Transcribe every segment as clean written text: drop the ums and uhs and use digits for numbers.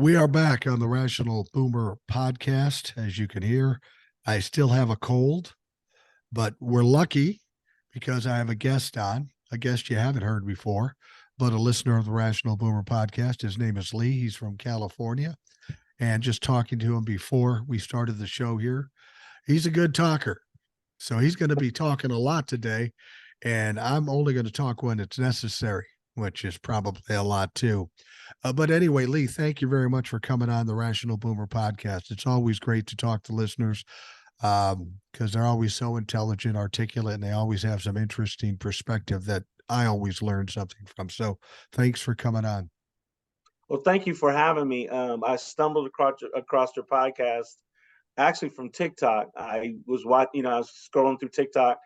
We are back on the Rational Boomer podcast. As you can hear, I still have a cold, but we're lucky because I have a guest on, a guest you haven't heard before, but a listener of the Rational Boomer podcast. His name is Lee. He's from California. And just talking to him before we started the show here, he's a good talker. So he's going to be talking a lot today. And I'm only going to talk when it's necessary, which is probably a lot too. But anyway, Lee, thank you very much for coming on the Rational Boomer podcast. It's always great to talk to listeners because they're always so intelligent, articulate, and they always have some interesting perspective that I always learn something from. So thanks for coming on. Well, thank you for having me. I stumbled across your podcast actually from TikTok. I was I was scrolling through TikTok,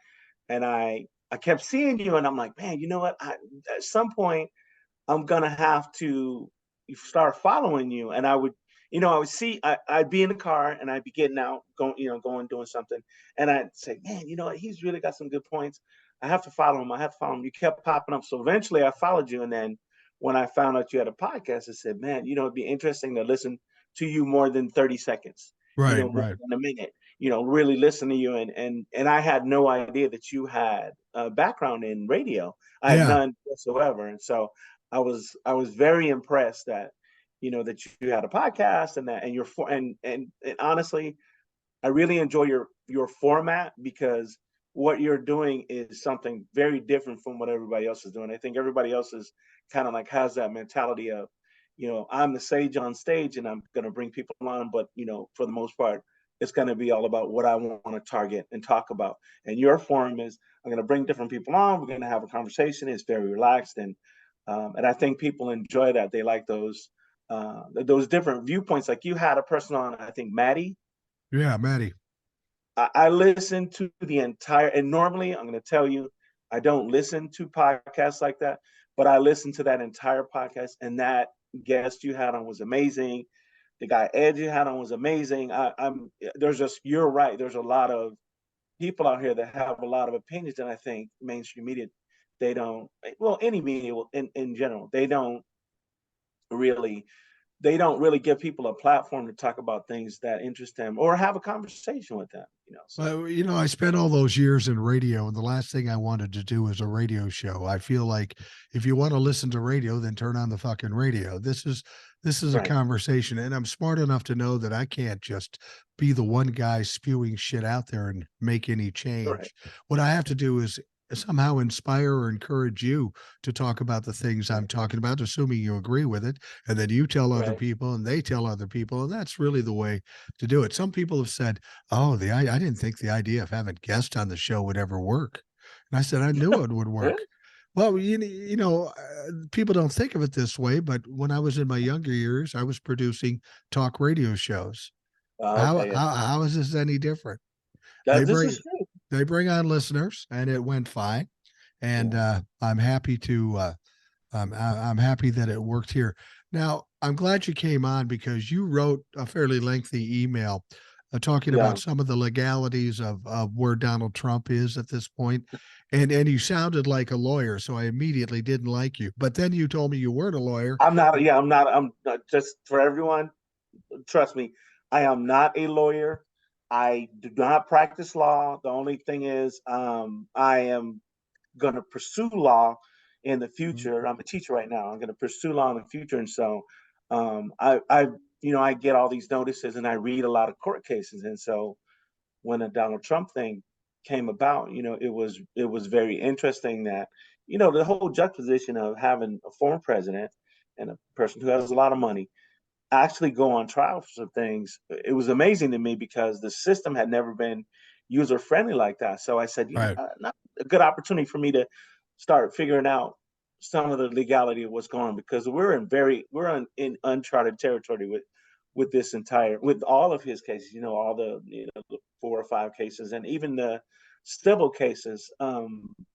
and I kept seeing you, and I'm like, man, you know what? At some point, I'm gonna have to start following you. And I would see, I'd be in the car, and I'd be getting out, going doing something, and I'd say, man, you know what? He's really got some good points. I have to follow him. I have to follow him. You kept popping up, so eventually I followed you, and then when I found out you had a podcast, I said, man, it'd be interesting to listen to you more than 30 seconds, Right, more right. than a minute, really listen to you. And I had no idea that you had a background in radio. I had Yeah. none whatsoever. And so I was very impressed that, that you had a podcast and and honestly, I really enjoy your format because what you're doing is something very different from what everybody else is doing. I think everybody else is kind of like has that mentality of, I'm the sage on stage and I'm going to bring people on, but for the most part, it's going to be all about what I want to target and talk about. And your forum is, I'm going to bring different people on. We're going to have a conversation. It's very relaxed, and I think people enjoy that. They like those different viewpoints. Like you had a person on, I think Maddie. Yeah, Maddie. I listened to the entire, and normally I'm going to tell you, I don't listen to podcasts like that, but I listened to that entire podcast, and that guest you had on was amazing. The guy Ed you had on was amazing. You're right. There's a lot of people out here that have a lot of opinions, and I think mainstream media, they don't, well, any media in general, really they don't really give people a platform to talk about things that interest them or have a conversation with them. So Well, I spent all those years in radio, and the last thing I wanted to do was a radio show. I feel like if you want to listen to radio, then turn on the fucking radio. This is a right, conversation, and I'm smart enough to know that I can't just be the one guy spewing shit out there and make any right, change. What I have to do is somehow inspire or encourage you to talk about the things I'm right, talking about, assuming you agree with it, and then you tell other right. people, and they tell other people, and that's really the way to do it. Some people have said, "Oh, I didn't think the idea of having guests on the show would ever work." And I said, "I knew it would work." Really? Well, people don't think of it this way, but when I was in my younger years, I was producing talk radio shows. How Okay, yeah. how how is this any different? They This bring is true. they bring on listeners, and it went fine. And Yeah, I'm happy to I'm happy that it worked here. Now, I'm glad you came on because you wrote a fairly lengthy email talking yeah. about some of the legalities of where Donald Trump is at this point. And you sounded like a lawyer, so I immediately didn't like you. But then you told me you weren't a lawyer. I'm not. Yeah, I'm not. I'm not, just for everyone. Trust me, I am not a lawyer. I do not practice law. The only thing is, I am going to pursue law in the future. I'm a teacher right now. I'm going to pursue law in the future, and so I get all these notices, and I read a lot of court cases, and so when the Donald Trump thing came about, it was very interesting that the whole juxtaposition of having a former president and a person who has a lot of money actually go on trial for some things. It was amazing to me because the system had never been user friendly like that. So I said, Right. not a good opportunity for me to start figuring out some of the legality of what's going on because we're in uncharted territory with with all of his cases. All the 4 or 5 cases, and even the civil cases.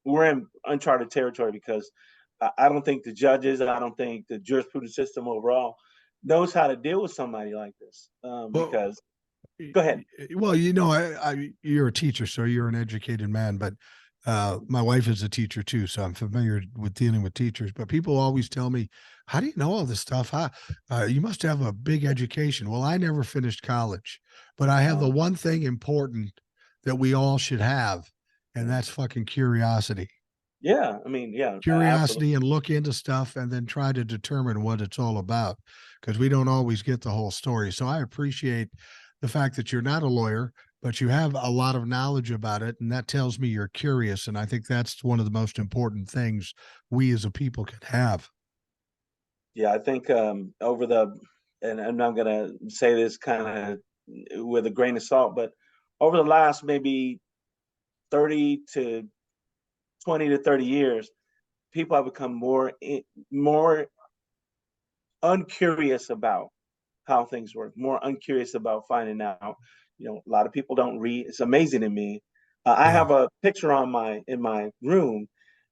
We're in uncharted territory because I don't think the judges, I don't think the jurisprudence system overall knows how to deal with somebody like this. Well, Because Go ahead. well, you're a teacher, so you're an educated man. But My wife is a teacher too, so I'm familiar with dealing with teachers. But people always tell me, "How do you know all this stuff? You must have a big education." Well, I never finished college, but I have the Um, one thing important that we all should have, and yeah. that's fucking curiosity. Yeah, I mean, yeah, absolutely. Curiosity and look into stuff and then try to determine what it's all about because we don't always get the whole story. So I appreciate the fact that you're not a lawyer, but you have a lot of knowledge about it. And that tells me you're curious. And I think that's one of the most important things we as a people can have. Yeah, I think over the, and I'm not gonna say this kind of with a grain of salt, but over the last maybe 30 to 20 to 30 years, people have become more uncurious about how things work, more uncurious about finding out. A lot of people don't read. It's amazing to me. I Yeah. have a picture on my in my room,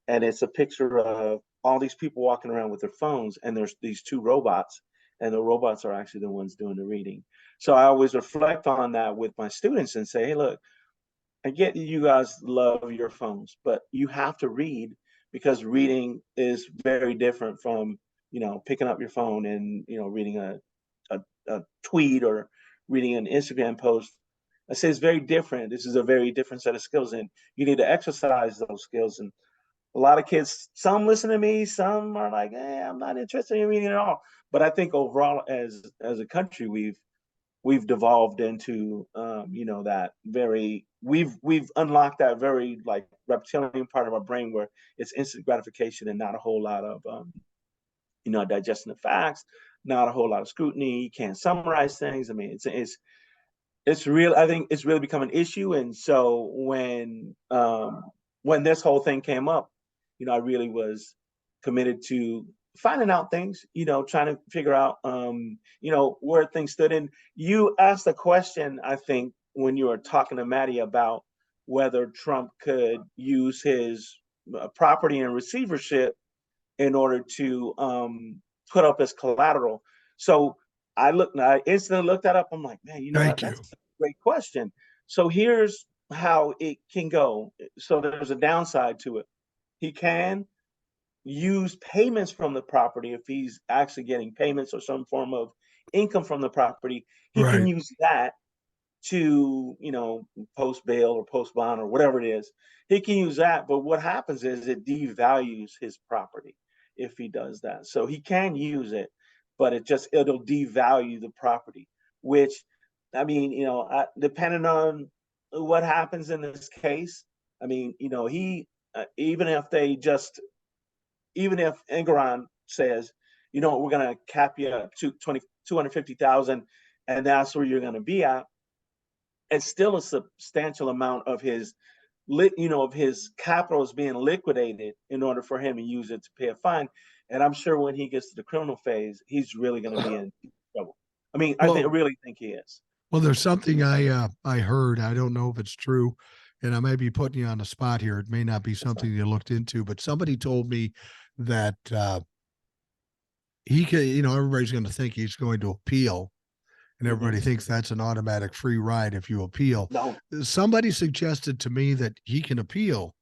and it's a picture of all these people walking around with their phones, and there's these two robots, and the robots are actually the ones doing the reading. So I always reflect on that with my students and say, hey, look, I get you guys love your phones, but you have to read because reading is very different from, picking up your phone and, reading a tweet or reading an Instagram post. I say it's very different. This is a very different set of skills, and you need to exercise those skills. And a lot of kids, some listen to me, some are like, I'm not interested in reading at all. But I think overall, as a country, we've devolved into that very we've unlocked that very like reptilian part of our brain where it's instant gratification and not a whole lot of digesting the facts, not a whole lot of scrutiny. You can't summarize things. I mean, it's real. I think it's really become an issue. And so when this whole thing came up, I really was committed to finding out things, trying to figure out where things stood. And you asked a question, I think, when you were talking to Maddie about whether Trump could use his property and receivership in order to put up as collateral. So I instantly looked that up. I'm like, man, you know what? Thank That's you. a great question. So here's how it can go. So there's a downside to it. He can use payments from the property if he's actually getting payments or some form of income from the property. He can Right. use that to post bail or post bond or whatever it is. He can use that, but what happens is it devalues his property if he does that. So he can use it, but it'll devalue the property, which, I mean, depending on what happens in this case, I mean, he even if they just even if Engeron says, we're going to cap you up to 250,000 and that's where you're going to be at, it's still a substantial amount of his capital is being liquidated in order for him to use it to pay a fine. And I'm sure when he gets to the criminal phase, he's really going to be in trouble. I mean, I Well, really think he is. there's something I heard. I don't know if it's true, and I may be putting you on the spot here. It may not be That's fine. something you looked into, but somebody told me that he can. Everybody's going to think he's going to appeal, and Mm-hmm. everybody thinks that's an automatic free ride if you appeal. No. Somebody suggested to me that he can appeal,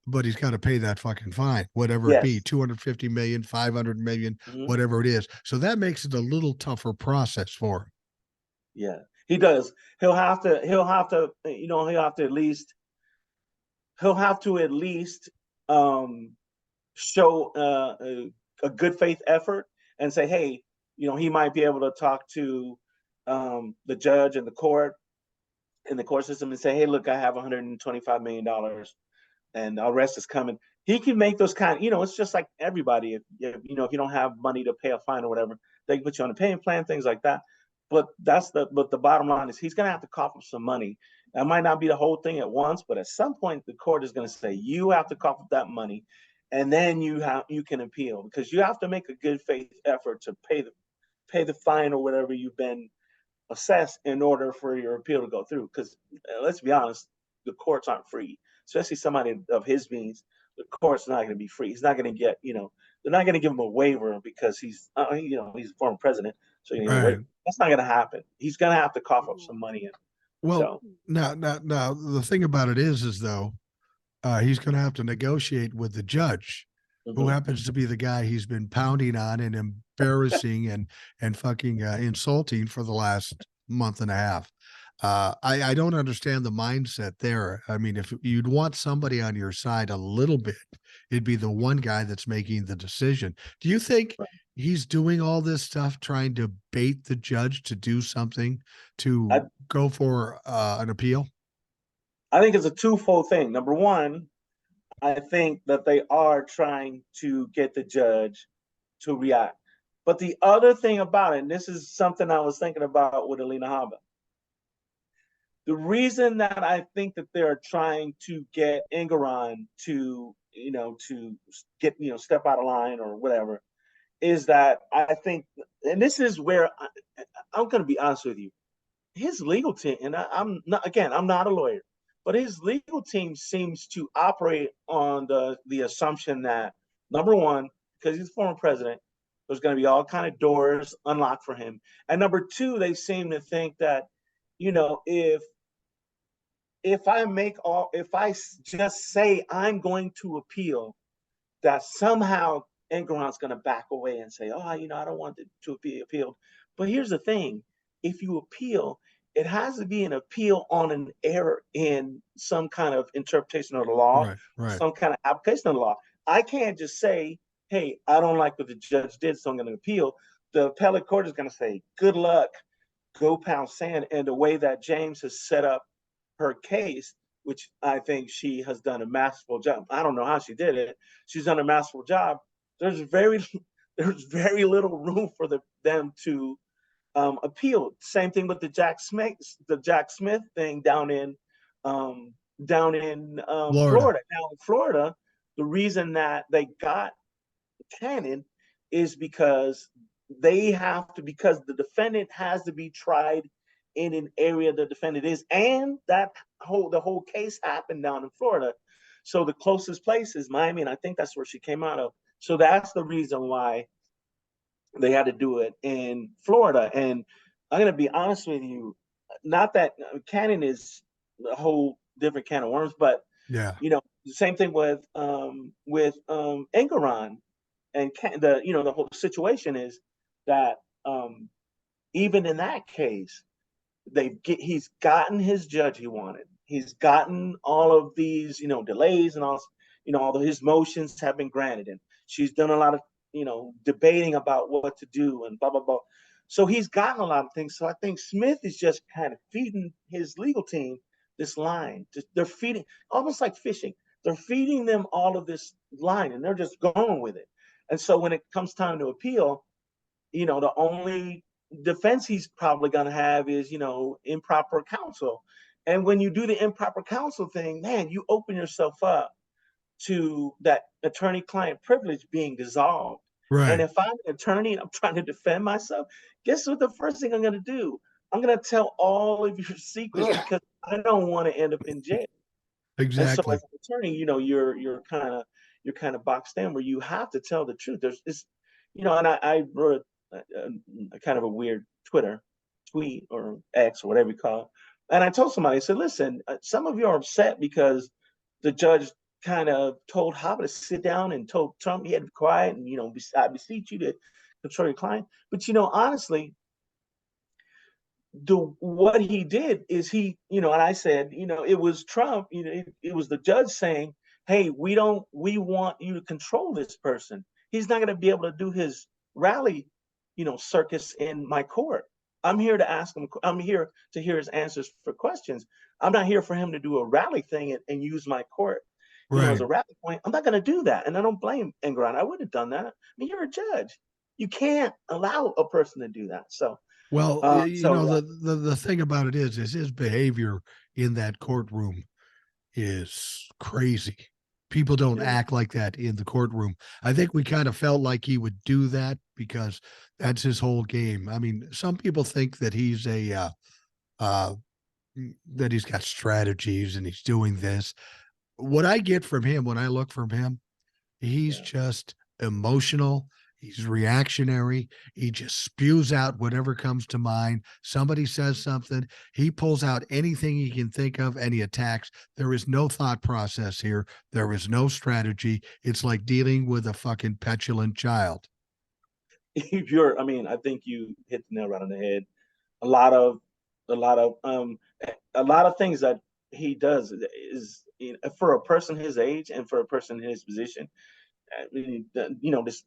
but he's got to pay that fucking fine, whatever it be, Yes. 250 million, 500 million, Mm-hmm. whatever it is. So that makes it a little tougher process for him. Yeah. He does. He'll have to. He'll have to. He'll have to at least. He'll have to at least um, show a good faith effort and say, hey, he might be able to talk to the judge and the court in the court system and say, hey, look, I have $125 million and the arrest is coming. He can make those it's just like everybody. If you don't have money to pay a fine or whatever, they can put you on a payment plan, things like that. But the bottom line is he's going to have to cough up some money. That might not be the whole thing at once, but at some point the court is going to say you have to cough up that money, and then you can appeal because you have to make a good faith effort to pay the fine or whatever you've been assessed in order for your appeal to go through. Because let's be honest, the courts aren't free, especially somebody of his means. The court's not going to be free. He's not going to get, they're not going to give him a waiver because he's a former president, so you know, Right. wait, that's not going to happen. He's going to have to cough up some money in. Well, So now, the thing about it is though, he's going to have to negotiate with the judge, who Mhm. happens to be the guy he's been pounding on and embarrassing and fucking insulting for the last month and a half. I don't understand the mindset there. I mean, if you'd want somebody on your side a little bit, it'd be the one guy that's making the decision. Do you think he's doing all this stuff trying to bait the judge to do something I to go for an appeal? I think it's a twofold thing. Number one, I think that they are trying to get the judge to react. But the other thing about it, and this is something I was thinking about with Alina Haba, the reason that I think that they're trying to get Engeron to, to get, step out of line or whatever, is that I think, and this is where I'm going to be honest with you, his legal team, and I'm not, again, I'm not a lawyer, but his legal team seems to operate on the assumption that, number one, because he's former president, there's going to be all kind of doors unlocked for him, and number two, they seem to think that, if I just say I'm going to appeal, that somehow Engeron's going to back away and say, "Oh, I don't want it to be appealed." But here's the thing: if you appeal, it has to be an appeal on an error in some kind of interpretation of the law, Right, right. some kind of application of the law. I can't just say, "Hey, I don't like what the judge did, so I'm going to appeal." The appellate court is going to say, "Good luck, go pound sand." And the way that James has set up her case, which I think she has done a masterful job. I don't know how she did it. She's done a masterful job. There's very there's very little room for them to appeal. Same thing with the Jack Smith thing um, down in Florida. Florida. Now in Florida, the reason that they got Cannon is because the defendant has to be tried in an area the defendant is, and the whole case happened down in Florida. So the closest place is Miami, and I think that's where she came out of. So that's the reason why they had to do it in Florida. And I'm gonna be honest with you, not that Cannon is a whole different can of worms, but Yeah. the same thing with Engeron and the whole situation is that even in that case, he's gotten his judge he wanted. He's gotten all of these delays and all of his motions have been granted, and she's done a lot of debating about what to do and blah blah blah. So he's gotten a lot of things. So I think Smith is just kind of feeding his legal team this line. They're feeding almost like fishing. They're feeding them all of this line, and they're just going with it. And so when it comes time to appeal, the only defense he's probably going to have is, improper counsel. And when you do the improper counsel thing, man, you open yourself up to that attorney client privilege being dissolved. And Right. if I'm an attorney and I'm trying to defend myself, guess what the first thing I'm going to do? I'm going to tell all of your secrets because I don't want to end up in jail. And so Exactly. as an attorney, you're kind of boxed in where you have to tell the truth. There's this, and I wrote a kind of a weird Twitter tweet or X or whatever you call it. And I told somebody, I said, listen, some of you are upset because the judge kind of told Hobby to sit down and told Trump he had to be quiet and, I beseech you to control your client. But, honestly, what he did is and I said, it was Trump, it was the judge saying, hey, we want you to control this person. He's not going to be able to do his rally, circus in my court. I'm here to ask him, I'm here to hear his answers for questions. I'm not here for him to do a rally thing and use my court, as Right. a rally point. I'm not going to do that. And I don't blame Engeron. I wouldn't have done that. I mean, you're a judge. You can't allow a person to do that. Well, Yeah. the thing about it is his behavior in that courtroom is crazy. People don't Yeah. act like that in the courtroom. I think we kind of felt like he would do that because that's his whole game. I mean, some people think that he's uh, that he's got strategies and he's doing this. What I get from him when I look from him, he's Yeah. just emotional. He's reactionary. He just spews out whatever comes to mind. Somebody says something, he pulls out anything he can think of and he attacks. There is no thought process here. There is no strategy. It's like dealing with a fucking petulant child. I mean, I think you hit the nail right on the head. A lot of, a lot of, a lot of things that he does is, for a person his age and for a person in his position. I mean, this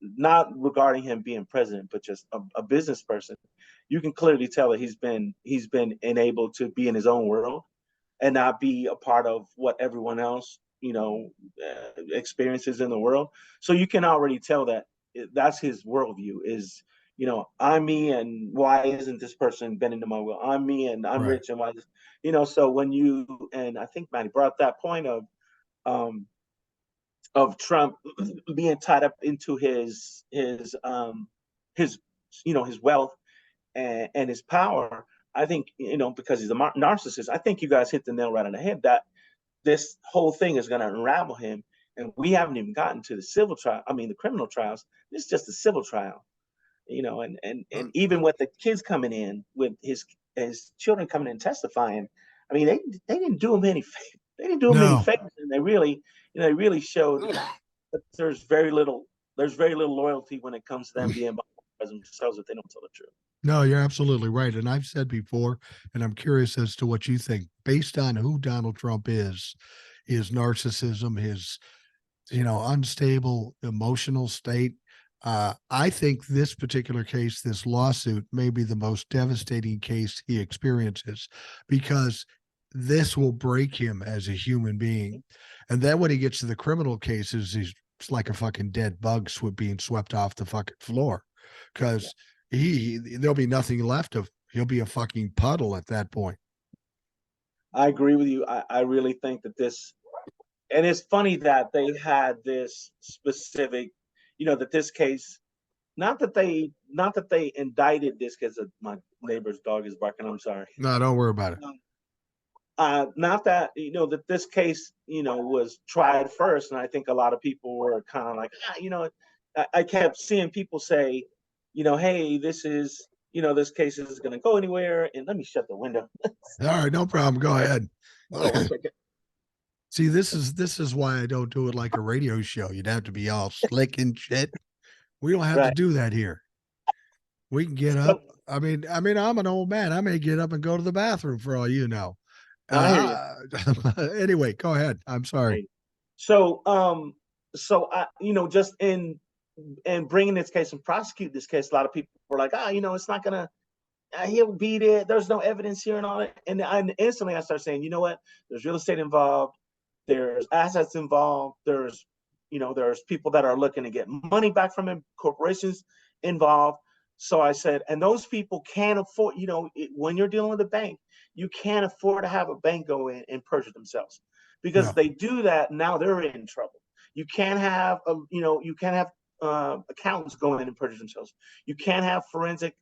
not regarding him being president, but just a business person. You can clearly tell that he's been enabled to be in his own world and not be a part of what everyone else experiences in the world. So you can already tell that that's his worldview is, I'm me, and why isn't this person bending to my will? I'm me, and I'm Right. rich, and why so when you, and I think Manny brought up that point um of Trump being tied up into his his wealth and his power. I think, because he's a narcissist. I think you guys hit the nail right on the head that this whole thing is going to unravel him, and we haven't even gotten to the civil trial. I mean, the criminal trials. This is just a civil trial, and even with the kids coming in, with his children coming in testifying. I mean, they didn't do him any they didn't do him any No, favors, and they really showed that there's very little loyalty when it comes to them being by themselves if they don't tell the truth. no, you're absolutely right. And I've said before, and I'm curious as to what you think, based on who Donald Trump is, his narcissism, his unstable emotional state. I think this particular case, this lawsuit, may be the most devastating case he experiences because this will break him as a human being. And then when he gets to the criminal cases, he's it's like a fucking dead bug being swept off the fucking floor Yeah, because there'll be nothing left of he'll be a fucking puddle at that point. I agree with you. I really think that this, and it's funny that they had this specific, that this case, not that they indicted this because my neighbor's dog is barking. I'm sorry. No, don't worry about it. Not that that this case was tried first, and I think a lot of people were kind of like, I kept seeing people say, hey, this case is going to go anywhere, and let me shut the window. All right, no problem. Go ahead. Hold on one second. See, this is why I don't do it like a radio show. You'd have to be all slick and shit. We don't have to Right. do that here. We can get So up. I mean, I'm an old man. I may get up and go to the bathroom for all you know. I hear you. Anyway, go ahead. I'm sorry. Right. So so I just in bringing this case and prosecute this case, a lot of people were like, it's not gonna he'll beat it. There's no evidence here and all that. And instantly I start saying, you know what? There's real estate involved. There's assets involved. There's people that are looking to get money back from him, corporations involved. So I said, and those people can't afford, when you're dealing with a bank, you can't afford to have a bank go in and perjure themselves, because if No, they do that, now they're in trouble. You can't have accountants go in and perjure themselves. You can't have forensic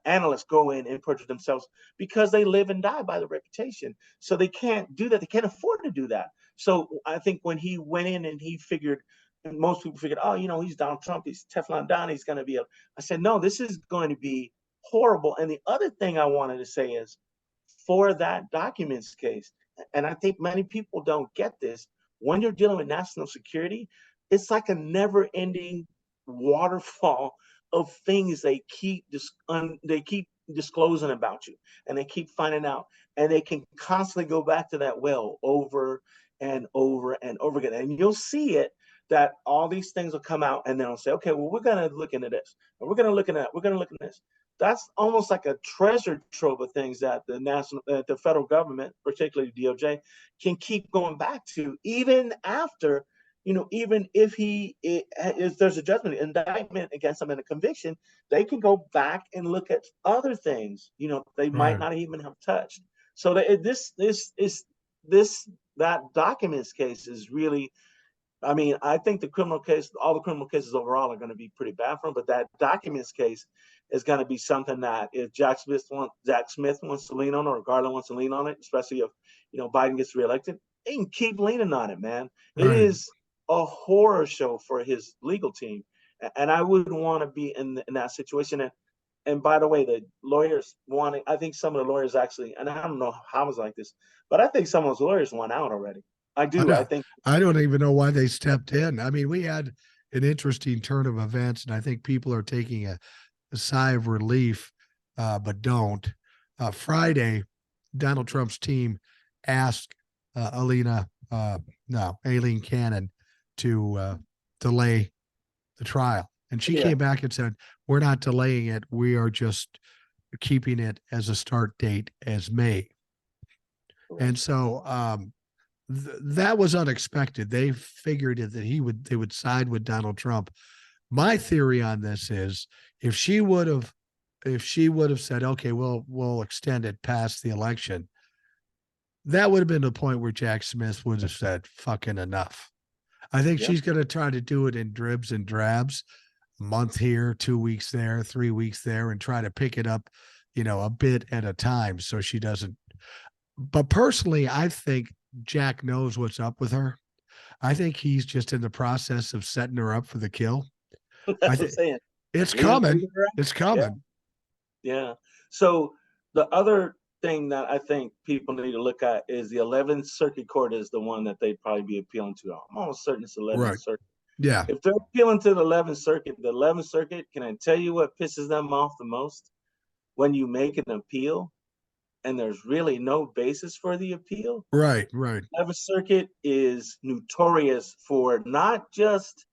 analysts go in and perjure themselves, because they live and die by their reputation. So they can't do that. They can't afford to do that. So I think when he went in and he figured, and most people figured, he's Donald Trump, he's Teflon Don, he's going to be I said, no, this is going to be horrible. And the other thing I wanted to say is, for that documents case, and I think many people don't get this, when you're dealing with national security, it's like a never ending waterfall of things they keep disclosing about you, and they keep finding out, and they can constantly go back to that well over and over and over again, and you'll see it, that all these things will come out, and they'll say, okay, well, we're going to look into this, and we're going to look into that, we're going to look into this. That's almost like a treasure trove of things that the federal government, particularly DOJ, can keep going back to, even after, even if there's a judgment indictment against them and a conviction, they can go back and look at other things, they might right, not even have touched. So that documents case is really, I mean, I think all the criminal cases overall are going to be pretty bad for him, but that documents case is going to be something that, if Jack Smith wants to lean on it, or Garland wants to lean on it, especially if Biden gets reelected, they can keep leaning on it, man. It right. is a horror show for his legal team, and I wouldn't want to be in that situation. And by the way, the lawyers wanting, I think some of the lawyers actually, and I don't know how it's like this, but I think some of those lawyers went out already. I I do. I don't, think. I don't even know why they stepped in. I mean, we had an interesting turn of events, and I think people are taking a sigh of relief, but don't. Friday, Donald Trump's team asked Aileen Cannon to delay the trial. And she Yeah. came back and said, we're not delaying it. We are just keeping it as a start date as May. And so that was unexpected. They figured that they would side with Donald Trump. My theory on this is if she would have said, okay, we'll extend it past the election, that would have been the point where Jack Smith would have said, fucking enough. I think she's going to try to do it in dribs and drabs, a month here, 2 weeks there, 3 weeks there, and try to pick it up, a bit at a time so she doesn't. But personally, I think Jack knows what's up with her. I think he's just in the process of setting her up for the kill. That's I what I'm think saying. it's Leaving coming. her out. It's Yeah. coming. Yeah. So the other thing that I think people need to look at is the 11th Circuit Court is the one that they'd probably be appealing to. I'm almost certain it's 11th Right. Circuit. Yeah. If they're appealing to the 11th Circuit, can I tell you what pisses them off the most? When you make an appeal and there's really no basis for the appeal. Right. Right. 11th Circuit is notorious for not just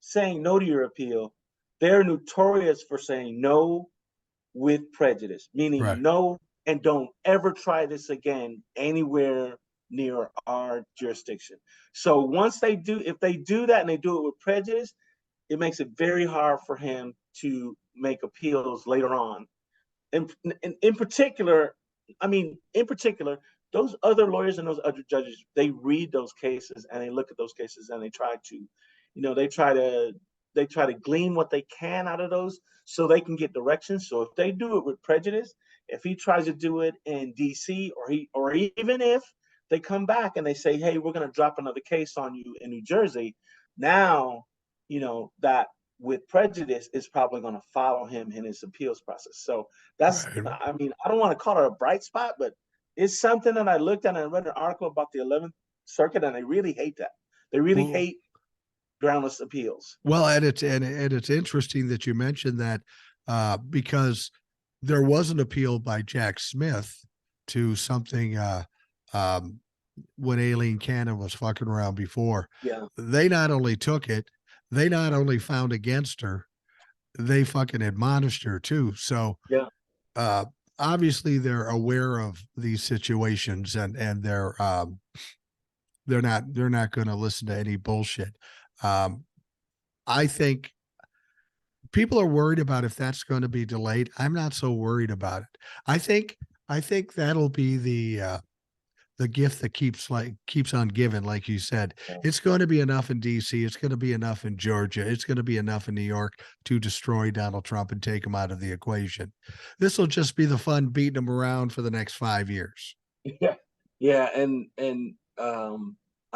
saying no to your appeal, they're notorious for saying no with prejudice, meaning Right. no and don't ever try this again anywhere near our jurisdiction. So once they do, if they do that and they do it with prejudice, it makes it very hard for him to make appeals later on. In particular, those other lawyers and those other judges, they read those cases and they look at those cases and they try to, they try to glean what they can out of those so they can get directions. So if they do it with prejudice, if he tries to do it in DC or even if they come back and they say, hey, we're going to drop another case on you in New Jersey, now, that with prejudice is probably going to follow him in his appeals process. So that's, Right. I mean, I don't want to call it a bright spot, but it's something that I looked at and I read an article about the 11th Circuit, and they really hate that. They really Well, hate groundless appeals. well, and it's interesting that you mentioned that because there was an appeal by Jack Smith to something when Aileen Cannon was fucking around before. Yeah. They not only took it, they not only found against her, they fucking admonished her too. So Yeah. uh, obviously they're aware of these situations and they're not going to listen to any bullshit. I think people are worried about if that's going to be delayed. I'm not so worried about it. I think that'll be the gift that keeps on giving, like you said. Yeah. It's going to be enough in DC. It's going to be enough in Georgia. It's going to be enough in New York to destroy Donald Trump and take him out of the equation. This will just be the fun beating him around for the next 5 years. Yeah. Yeah.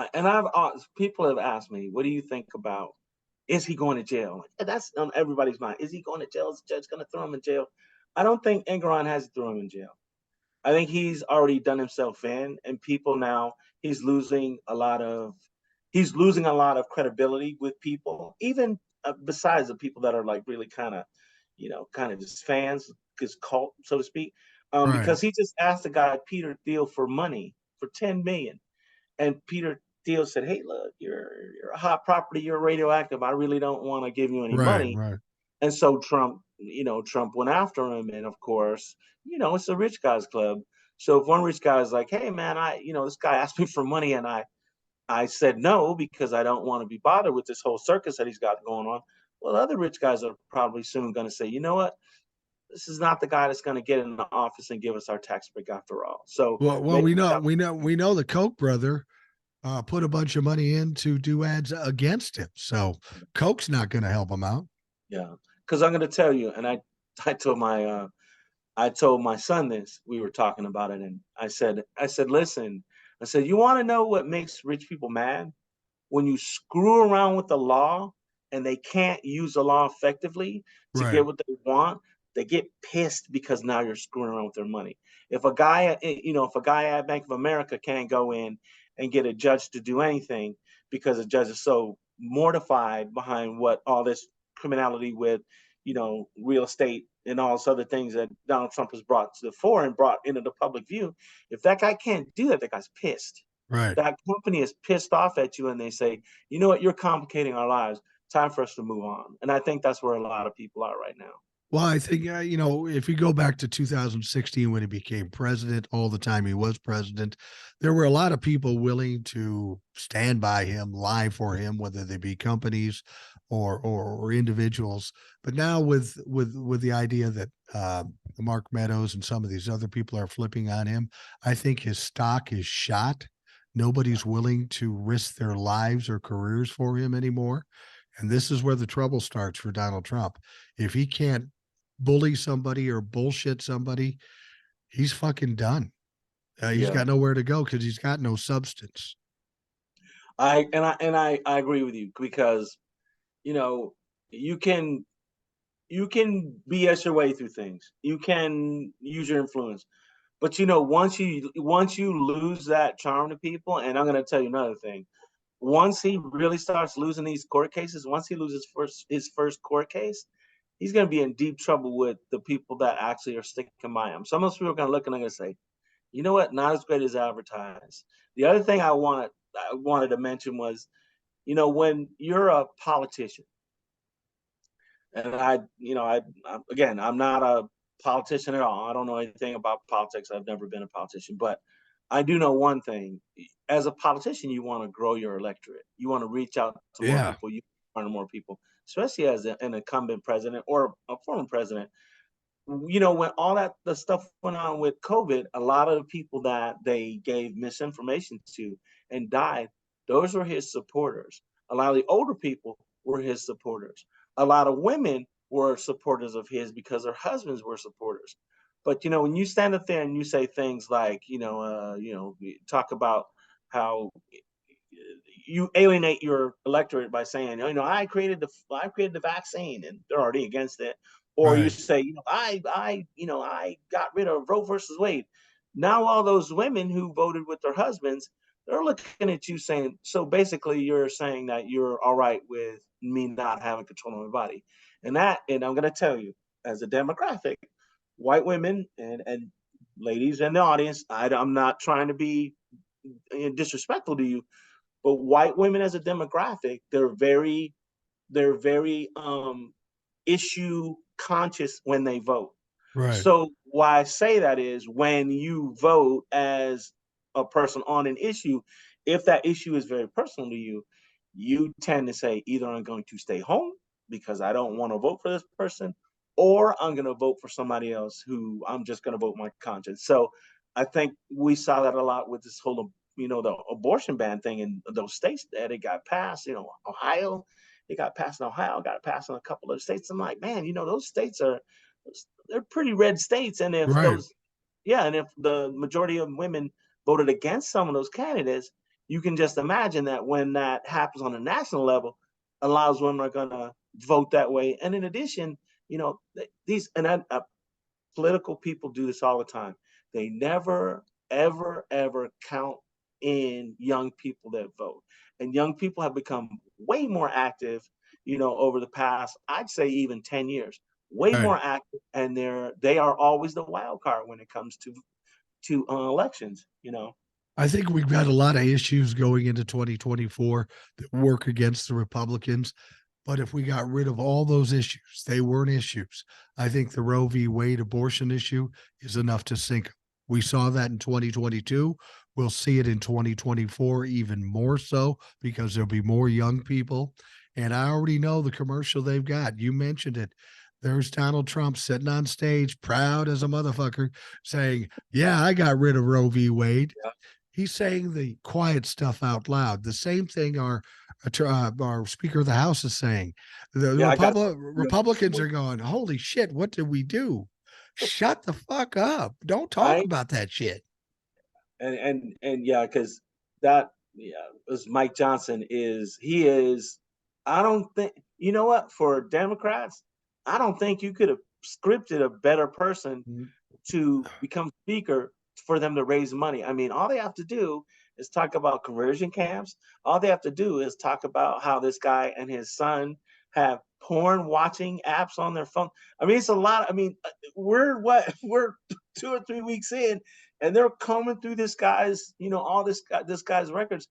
I've people have asked me, what do you think about, is he going to jail? That's on everybody's mind. Is he going to jail? Is the judge going to throw him in jail? I don't think Engoron has to throw him in jail. I think he's already done himself in, and people now, he's losing a lot of credibility with people, even besides the people that are like really kind of just fans, his cult, so to speak. Right. Because he just asked the guy Peter Thiel for money for 10 million, and Peter Thiel said, "Hey, look, you're a hot property, you're radioactive. I really don't want to give you any Right. money." Right. And so Trump went after him. And of course, it's a rich guy's club. So if one rich guy is like, hey man, this guy asked me for money and I said no because I don't want to be bothered with this whole circus that he's got going on. Well, other rich guys are probably soon going to say, you know what? This is not the guy that's going to get in the office and give us our tax break after all. So Well, we know the Koch brother put a bunch of money in to do ads against him. So Koch's not going to help him out. Yeah, because I'm going to tell you, and I told my son this. We were talking about it, and I said, listen, I said, you want to know what makes rich people mad? When you screw around with the law and they can't use the law effectively to Right. get what they want, they get pissed because now you're screwing around with their money. If a guy, if a guy at Bank of America can't go in and get a judge to do anything because the judge is so mortified behind what all this criminality with, real estate and all those other things that Donald Trump has brought to the fore and brought into the public view, if that guy can't do that, that guy's pissed. Right. That company is pissed off at you and they say, you know what, you're complicating our lives. Time for us to move on. And I think that's where a lot of people are right now. Well, I think, if you go back to 2016 when he became president, all the time he was president, there were a lot of people willing to stand by him, lie for him, whether they be companies or individuals. But now with the idea that Mark Meadows and some of these other people are flipping on him, I think his stock is shot. Nobody's willing to risk their lives or careers for him anymore. And this is where the trouble starts for Donald Trump. If he can't bully somebody or bullshit somebody, he's fucking done. He's Yeah. got nowhere to go because he's got no substance. I agree with you because, you know, you can BS your way through things. You can use your influence. But once you lose that charm to people, and I'm gonna tell you another thing, once he really starts losing these court cases, once he loses his first court case, he's going to be in deep trouble with the people that actually are sticking by him. Some of those people are going to look and they're going to say, you know what, not as great as advertised. The other thing I wanted to mention was, when you're a politician, and again, I'm not a politician at all. I don't know anything about politics. I've never been a politician, but I do know one thing. As a politician, you want to grow your electorate. You want to reach out to more Yeah. people. You want to more people, especially as an incumbent president or a former president. When all that the stuff went on with COVID, a lot of the people that they gave misinformation to and died, those were his supporters. A lot of the older people were his supporters. A lot of women were supporters of his because their husbands were supporters. But when you stand up there and you say things like, talk about how you alienate your electorate by saying, I created the vaccine, and they're already against it. Or you Right. say, I got rid of Roe versus Wade. Now all those women who voted with their husbands, they're looking at you saying, so basically you're saying that you're all right with me not having control of my body. And I'm gonna tell you, as a demographic, white women and ladies in the audience, I'm not trying to be disrespectful to you, but white women as a demographic, they're very issue conscious when they vote. Right. So why I say that is when you vote as a person on an issue, if that issue is very personal to you, you tend to say either I'm going to stay home because I don't want to vote for this person, or I'm going to vote for somebody else who I'm just going to vote my conscience. So I think we saw that a lot with this whole, the abortion ban thing in those states that it got passed. Ohio, it got passed in Ohio, got passed in a couple of states. I'm like, man, those states they're pretty red states, and if Right. those, yeah, and if the majority of women voted against some of those candidates, you can just imagine that when that happens on a national level, a lot of women are going to vote that way. And in addition, these political people do this all the time. They never, ever, ever count in young people that vote. And young people have become way more active, over the past, I'd say even 10 years, way Right. more active. And they are always the wild card when it comes to elections. I think we've got a lot of issues going into 2024 that work against the Republicans. But if we got rid of all those issues, they weren't issues. I think the Roe v. Wade abortion issue is enough to sink them. We saw that in 2022. We'll see it in 2024 even more so because there'll be more young people. And I already know the commercial they've got. You mentioned it. There's Donald Trump sitting on stage, proud as a motherfucker, saying, yeah, I got rid of Roe v. Wade. He's saying the quiet stuff out loud. The same thing our Speaker of the House is saying. The Yeah, I got Republicans are going, holy shit, what did we do? Shut the fuck up. Don't talk I about that shit. and yeah, because that, yeah, as Mike Johnson is, he is. I don't think you know what? For Democrats, I don't think you could have scripted a better person Mm. to become speaker for them to raise money. I mean, all they have to do is talk about conversion camps. All they have to do is talk about how this guy and his son have porn watching apps on their phone. I mean, it's a lot. I mean, we're what we're 2 or 3 weeks in, and they're combing through this guy's, all this guy's records.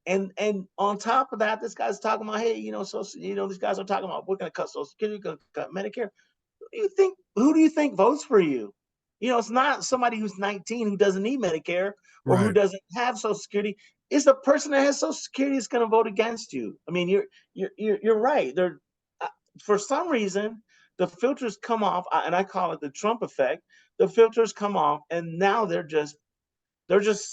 And on top of that, this guy's talking about, hey, so these guys are talking about we're going to cut Social Security, we're going to cut Medicare. Who do you think votes for you? It's not somebody who's 19 who doesn't need Medicare or who Right. doesn't have Social Security. It's the person that has Social Security is going to vote against you. I mean, you're right. Uh, for some reason the filters come off, and I call it the Trump effect. The filters come off, and now they're just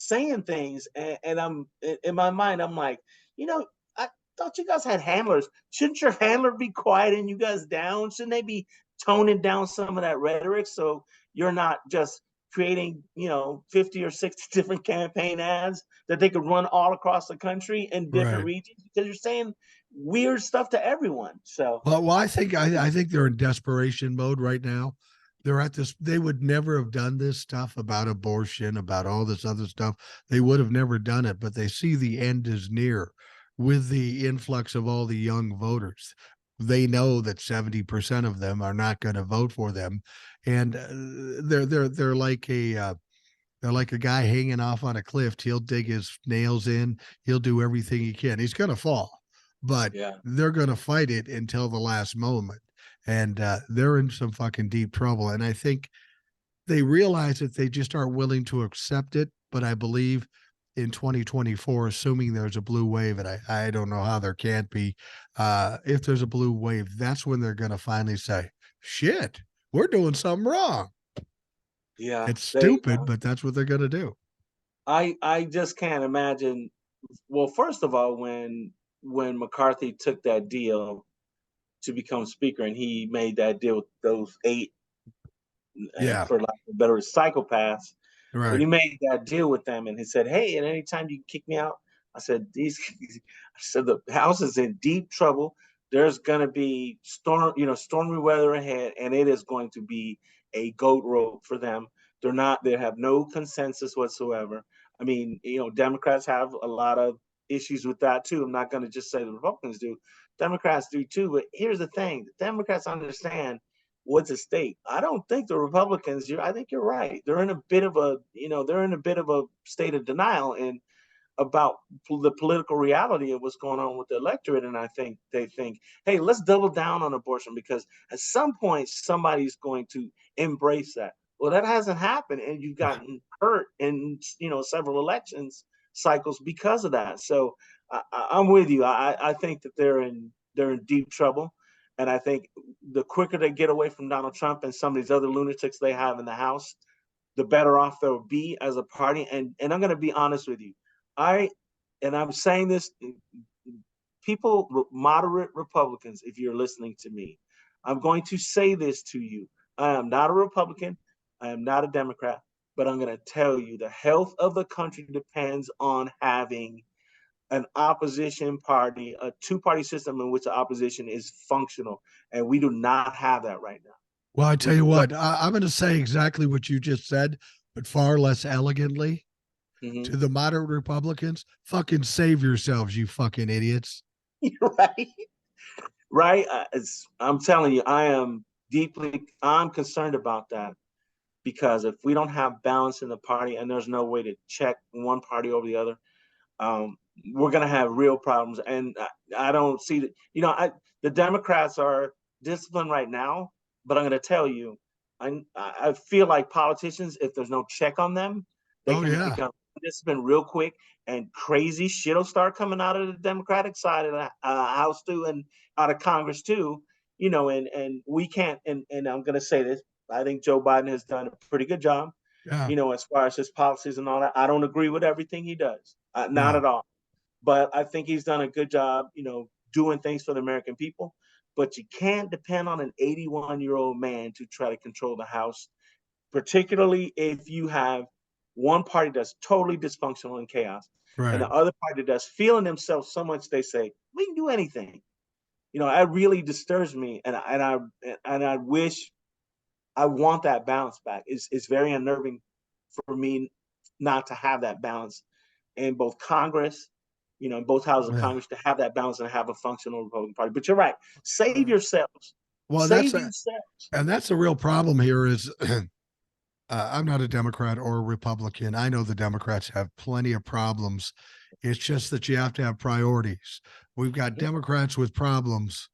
saying things, and I'm in my mind. I'm like, I thought you guys had handlers. Shouldn't your handler be quieting you guys down? Shouldn't they be toning down some of that rhetoric so you're not just creating 50 or 60 different campaign ads that they could run all across the country in different Right. regions, because you're saying weird stuff to everyone. So Well, I think they're in desperation mode right now. They're at this. They would never have done this stuff about abortion, about all this other stuff. They would have never done it, but they see the end is near with the influx of all the young voters. They know that 70% of them are not going to vote for them, and they're like a guy hanging off on a cliff. He'll dig his nails in. He'll do everything he can. He's going to fall, but yeah. they're going to fight it until the last moment. And they're in some fucking deep trouble. And I think they realize that they just aren't willing to accept it. But I believe in 2024, assuming there's a blue wave, and I don't know how there can't be, if there's a blue wave, that's when they're going to finally say, shit, we're doing something wrong. Yeah, It's stupid, but that's what they're going to do. I just can't imagine. Well, first of all, when McCarthy took that deal to become speaker, and he made that deal with those eight, Yeah. for lack of a better, psychopaths. When Right. he made that deal with them, and he said, "Hey, at any time you kick me out," I said, I said the house is in deep trouble. There's going to be stormy weather ahead, and it is going to be a goat road for them. They have no consensus whatsoever. I mean, Democrats have a lot of issues with that too. I'm not going to just say the Republicans do. Democrats do too. But here's the thing: the Democrats understand what's at stake. I don't think the Republicans. I think you're right. They're in a bit of a state of denial and about the political reality of what's going on with the electorate. And I think they think, hey, let's double down on abortion, because at some point somebody's going to embrace that. Well, that hasn't happened, and you've gotten hurt in several elections cycles because of that. So I'm with you. I think that they're in deep trouble, and I think the quicker they get away from Donald Trump and some of these other lunatics they have in the House, the better off they'll be as a party. And I'm going to be honest with you. I and I'm saying this, people, moderate Republicans, if you're listening to me, I'm going to say this to you. I am not a Republican. I am not a Democrat, but I'm going to tell you the health of the country depends on having an opposition party, a two-party system in which the opposition is functional, and we do not have that right now. Well, I tell We you don't. what, I'm going to say exactly what you just said, but far less elegantly Mhm. to the moderate Republicans. Fucking save yourselves, you fucking idiots. Right, right. I'm telling you, I'm concerned about that, because if we don't have balance in the party and there's no way to check one party over the other, um, we're going to have real problems. And I don't see that. The Democrats are disciplined right now, but I'm going to tell you, I feel like politicians, if there's no check on them, they Oh, can yeah. become disciplined real quick, and crazy shit will start coming out of the Democratic side of the House too, and out of Congress too. And we can't. And I'm going to say this: I think Joe Biden has done a pretty good job, Yeah. as far as his policies and all that. I don't agree with everything he does, not No. at all. But I think he's done a good job, doing things for the American people. But you can't depend on an 81-year-old man to try to control the House, particularly if you have one party that's totally dysfunctional and chaos, and Right. the other party that's feeling themselves so much they say, we can do anything. That really disturbs me, and I wish I want that balance back. It's very unnerving for me not to have that balance in both Congress, in both houses of Yeah. Congress, to have that balance and have a functional Republican Party. But you're right. Save yourselves. Well, Save yourselves. that's the real problem here is I'm not a Democrat or a Republican. I know the Democrats have plenty of problems. It's just that you have to have priorities. We've got Democrats with problems.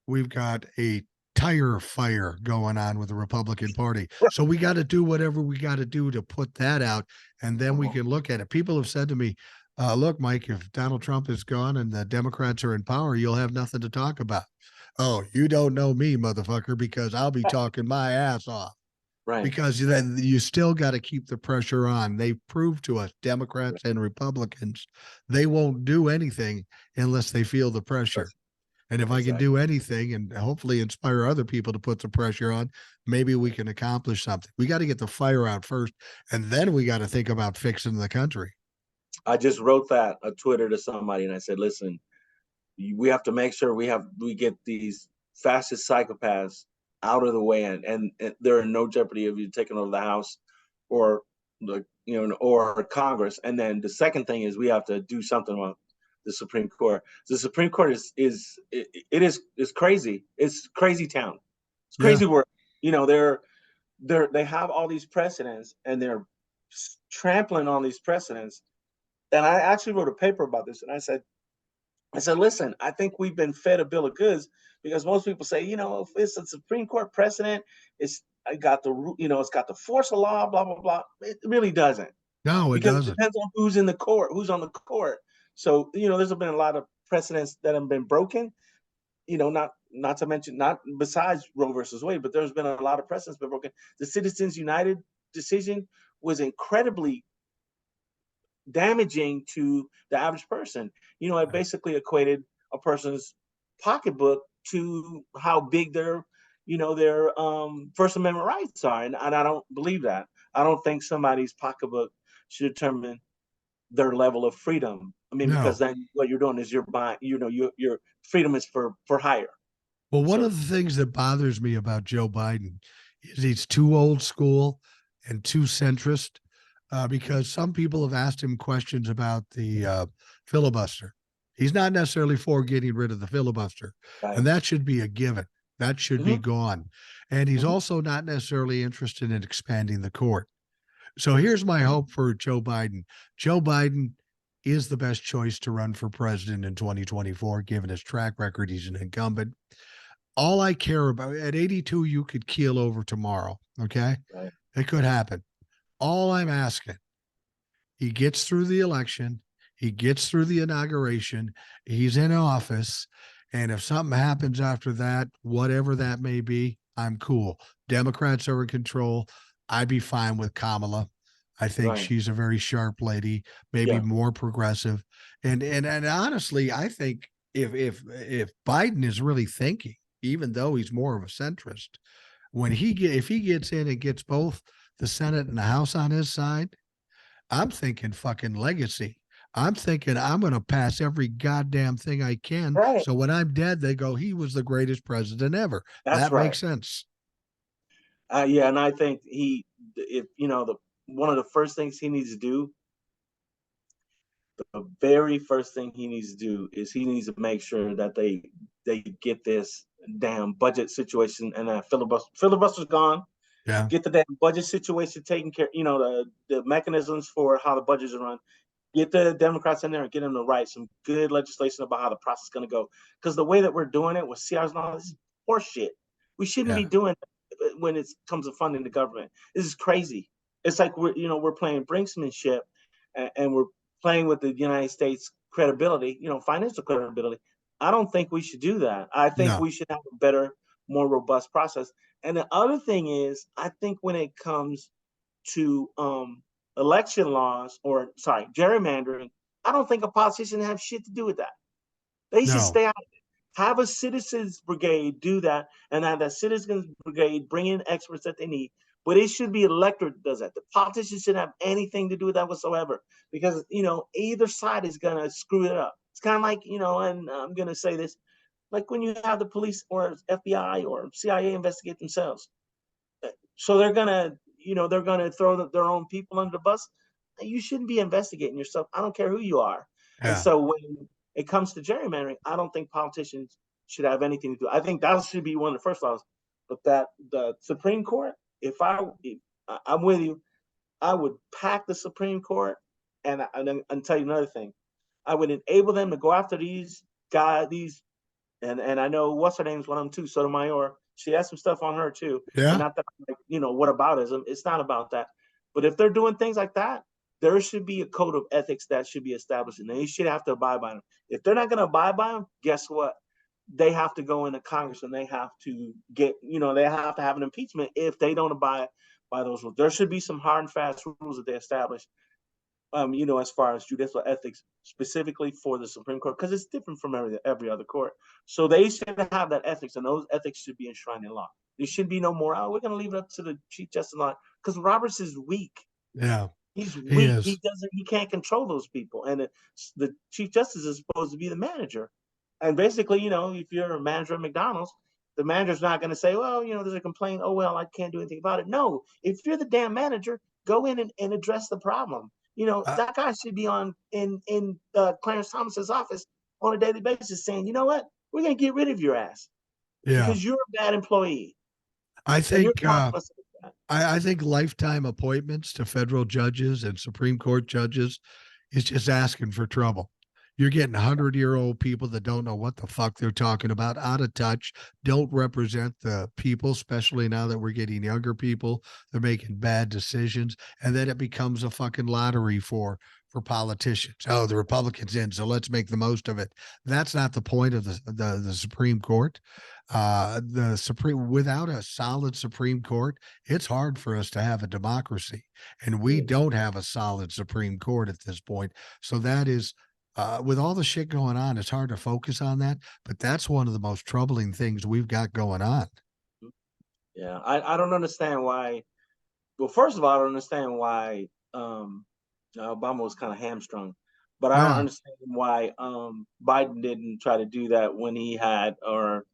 We've got a tire fire going on with the Republican Party. So we got to do whatever we got to do to put that out, and then we can look at it. People have said to me, look, Mike, if Donald Trump is gone and the Democrats are in power, you'll have nothing to talk about. Oh, you don't know me, motherfucker, because I'll be talking my ass off. Right. Because then you still got to keep the pressure on. They've proved to us, Democrats and Republicans, they won't do anything unless they feel the pressure. And if I can do anything and hopefully inspire other people to put the pressure on, maybe we can accomplish something. We got to get the fire out first, and then we got to think about fixing the country. I just wrote that a Twitter to somebody, and I said, "Listen, we have to make sure we get these fascist psychopaths out of the way, and they're in no jeopardy of you taking over the House or or Congress. And then the second thing is we have to do something about the Supreme Court. The Supreme Court is crazy. It's crazy town. It's crazy work. They have all these precedents, and they're trampling on these precedents. And I actually wrote a paper about this, and I said, listen, I think we've been fed a bill of goods, because most people say, if it's a Supreme Court precedent, it's got the force of law, blah, blah, blah. It really doesn't. No, it Because it doesn't. depends on who's in the court, who's on the court. So, there's been a lot of precedents that have been broken, not to mention, not besides Roe versus Wade, but there's been a lot of precedents been broken. The Citizens United decision was incredibly damaging to the average person. It basically equated a person's pocketbook to how big their First Amendment rights are, and I don't believe that. I don't think somebody's pocketbook should determine their level of freedom. I mean, because No. then what you're doing is you're buying. Your freedom is for hire. Well, one So of the things that bothers me about Joe Biden is he's too old school and too centrist. Because some people have asked him questions about the filibuster. He's not necessarily for getting rid of the filibuster, right. and that should be a given. That should be Mm-hmm. gone. And he's Mm-hmm. also not necessarily interested in expanding the court. So here's my hope for Joe Biden. Joe Biden is the best choice to run for president in 2024, given his track record. He's an incumbent. All I care about at 82, you could keel over tomorrow. Okay. Right. It could happen. All I'm asking, he gets through the election, he gets through the inauguration, he's in office, and if something happens after that, whatever that may be, I'm cool. Democrats are in control. I'd be fine with Kamala. I think Right. she's a very sharp lady, maybe Yeah. more progressive. And honestly, I think if Biden is really thinking, even though he's more of a centrist, if he gets in and gets both the Senate and the House on his side, I'm thinking fucking legacy. I'm thinking I'm going to pass every goddamn thing I can. Right. So when I'm dead, they go, he was the greatest president ever. That's That right. makes sense. Yeah, and I think if one of the first things he needs to do, the very first thing he needs to do is he needs to make sure that they get this damn budget situation, and that filibuster's gone. Yeah. Get the damn budget situation taken care. The mechanisms for how the budgets are run. Get the Democrats in there and get them to write some good legislation about how the process is going to go. Because the way that we're doing it with CRs and all this is horseshit. We shouldn't Yeah. be doing it when it comes to funding the government. This is crazy. It's like we're playing brinksmanship, and we're playing with the United States credibility, financial credibility. I don't think we should do that. I think No. we should have a better, more robust process. And the other thing is, I think when it comes to election laws, or sorry, gerrymandering, I don't think a politician have shit to do with that. They should No. stay out of it. Have a citizens brigade do that, and have that citizens brigade bring in experts that they need. But it should be electorate that does that. The politicians shouldn't have anything to do with that whatsoever, because either side is gonna screw it up. It's kind of like, and I'm gonna say this: like when you have the police or FBI or CIA investigate themselves. So they're gonna, they're gonna throw their own people under the bus. You shouldn't be investigating yourself. I don't care who you are. And Yeah. so when it comes to gerrymandering, I don't think politicians should have anything to do. I think that should be one of the first laws. But that the Supreme Court, I'm with you, I would pack the Supreme Court, and tell you another thing, I would enable them to go after these guys, and I know what's her name's one of them too, Sotomayor. She has some stuff on her too. And Yeah. not that like, what aboutism. It's not about that. But if they're doing things like that, there should be a code of ethics that should be established, and they should have to abide by them. If they're not going to abide by them, guess what? They have to go into Congress and they have to they have to have an impeachment if they don't abide by those rules. There should be some hard and fast rules that they establish, as far as judicial ethics, specifically for the Supreme Court, because it's different from every other court. So they should have that ethics, and those ethics should be enshrined in law. There should be no more. Oh, we're going to leave it up to the Chief Justice law because Roberts is weak. Yeah. He's He weak. is. He can't control those people, and the Chief Justice is supposed to be the manager. And basically, if you're a manager at McDonald's, the manager's not going to say, well, there's a complaint. Oh well, I can't do anything about it. No, if you're the damn manager, go in and address the problem. Uh, That guy should be on in Clarence Thomas's office on a daily basis saying, you know what, we're going to get rid of your ass yeah. because you're a bad employee I and you're think costing us. I think lifetime appointments to federal judges and Supreme Court judges is just asking for trouble. You're getting 100-year-old people that don't know what the fuck they're talking about, out of touch, don't represent the people, especially now that we're getting younger people. They're making bad decisions. And then it becomes a fucking lottery for politicians. Oh, the Republicans in, so let's make the most of it. That's not the point of the Supreme Court. The Supreme Without a solid Supreme Court, it's hard for us to have a democracy, and we don't have a solid Supreme Court at this point. So that is, with all the shit going on, it's hard to focus on that. But that's one of the most troubling things we've got going on. Yeah, I don't understand why. Well, first of all, I don't understand why Obama was kind of hamstrung, but I don't Yeah, understand why Biden didn't try to do that when he had, or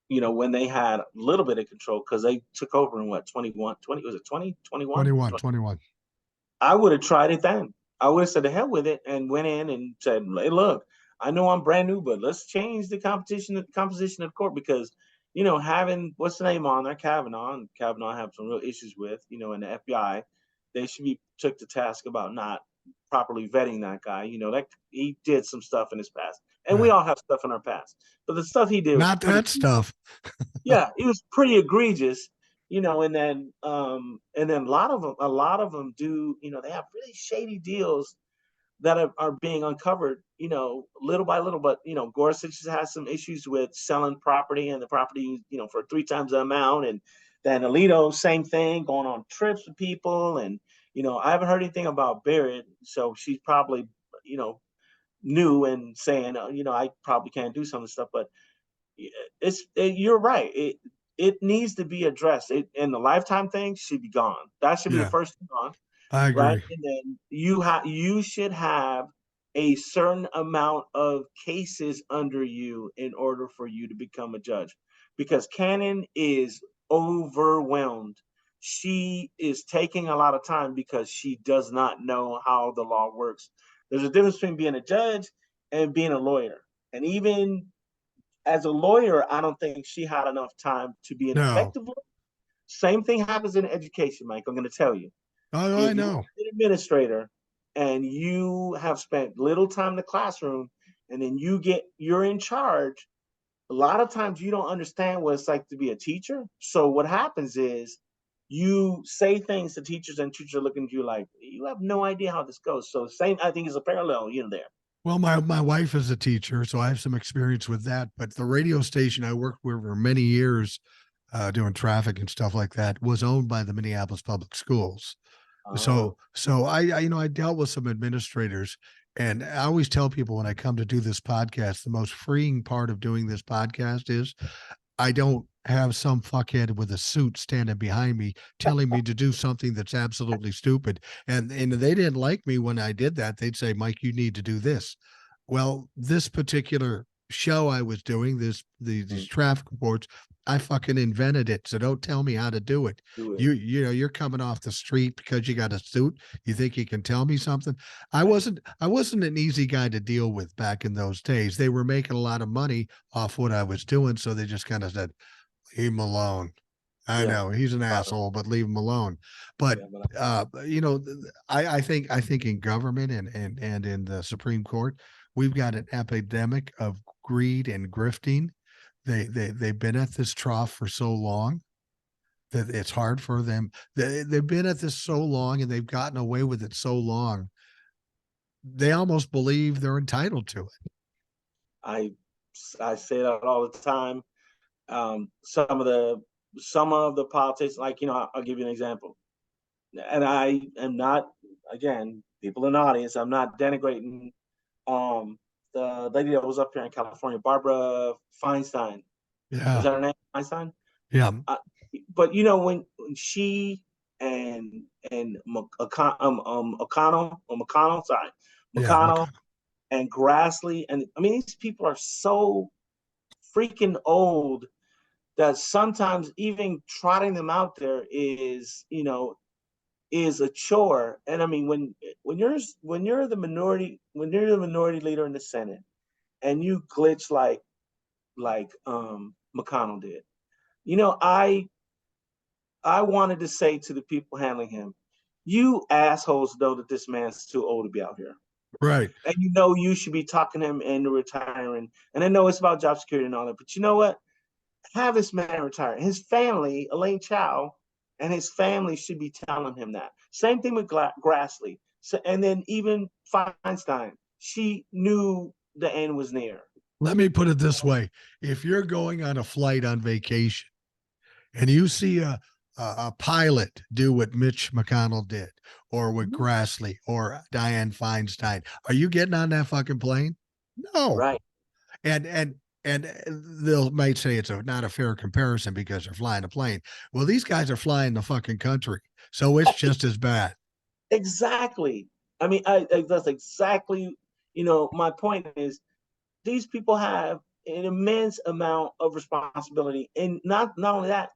when they had a little bit of control, because they took over in what, 21, 20, was it 2021? 21, 21. I would have tried it then. I would have said the hell with it and went in and said, "Hey, look, I know I'm brand new, but let's change the composition of the court because, having what's the name on there, Kavanaugh, and Kavanaugh have some real issues with, in the FBI, they should be took to task about not properly vetting that guy. That he did some stuff in his past, and we Yeah. all have stuff in our past, but the stuff he did was Not pretty that stuff. yeah, it was pretty egregious, and then a lot of them do, they have really shady deals that are being uncovered, little by little. But Gorsuch has some issues with selling property, and the property, for three times the amount, and then Alito, same thing, going on trips with people, and I haven't heard anything about Barrett, so she's probably, new and saying, I probably can't do some of the stuff, but you're right. It needs to be addressed. And the lifetime thing should be gone. That should be the Yeah, first thing gone, I right? agree. And then you should have a certain amount of cases under you in order for you to become a judge, because Cannon is overwhelmed. She is taking a lot of time because she does not know how the law works. There's a difference between being a judge and being a lawyer, and even as a lawyer, I don't think she had enough time to be an No. effective lawyer. Same thing happens in education, Mike. I'm going to tell you. Oh, I If you're know. an administrator and you have spent little time in the classroom, and then you're in charge, a lot of times you don't understand what it's like to be a teacher. So what happens is you say things to teachers, and teachers are looking at you like you have no idea how this goes. So same, I think, is a parallel, there. Well, my wife is a teacher, so I have some experience with that. But the radio station I worked with for many years, doing traffic and stuff like that, was owned by the Minneapolis Public Schools. Oh, So I dealt with some administrators, and I always tell people when I come to do this podcast, the most freeing part of doing this podcast is I don't have some fuckhead with a suit standing behind me telling me to do something that's absolutely stupid. And they didn't like me when I did that. They'd say, Mike, you need to do this. Well, this particular show I was doing, these traffic reports, I fucking invented it. So don't tell me how to do it. Do it. You're coming off the street because you got a suit. You think you can tell me something? I Right. wasn't an easy guy to deal with back in those days. They were making a lot of money off what I was doing, so they just kind of said, leave him alone. I Yeah. know he's an Got it. asshole, but leave him alone. But Yeah, but I think in government and in the Supreme Court, we've got an epidemic of greed and grifting. They've been at this trough for so long that it's hard for them. They've been at this so long and they've gotten away with it so long. They almost believe they're entitled to it. I I say that all the time. Some of the politics, like I'll give you an example. And I am not, again, people in the audience, I'm not denigrating um the lady that was up here in California, Barbara Feinstein. Is Yeah, that her name? Feinstein? yeah, Uh, but when she and McConnell, sorry, yeah. McConnell and Grassley, and I mean these people are so freaking old that sometimes even trotting them out there is a chore. And I mean, when you're the minority leader in the Senate, and you glitch like McConnell did, I wanted to say to the people handling him, you assholes know that this man's too old to be out here. Right. And you should be talking him into retiring. And I know it's about job security and all that, but you know what? Have this man retire. His family, Elaine Chao, and his family should be telling him that. Same thing with Grassley. So, and then even Feinstein, she knew the end was near. Let me put it this way: if you're going on a flight on vacation and you see a pilot do what Mitch McConnell did, or what Mhm. Grassley or Dianne Feinstein, are you getting on that fucking plane? No. Right. And they'll might say it's not a fair comparison because they're flying a plane. Well, these guys are flying the fucking country, so it's just as bad. Exactly. I mean, that's exactly, my point is these people have an immense amount of responsibility and not only that,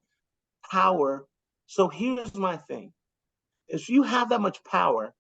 power. So here's my thing. If you have that much power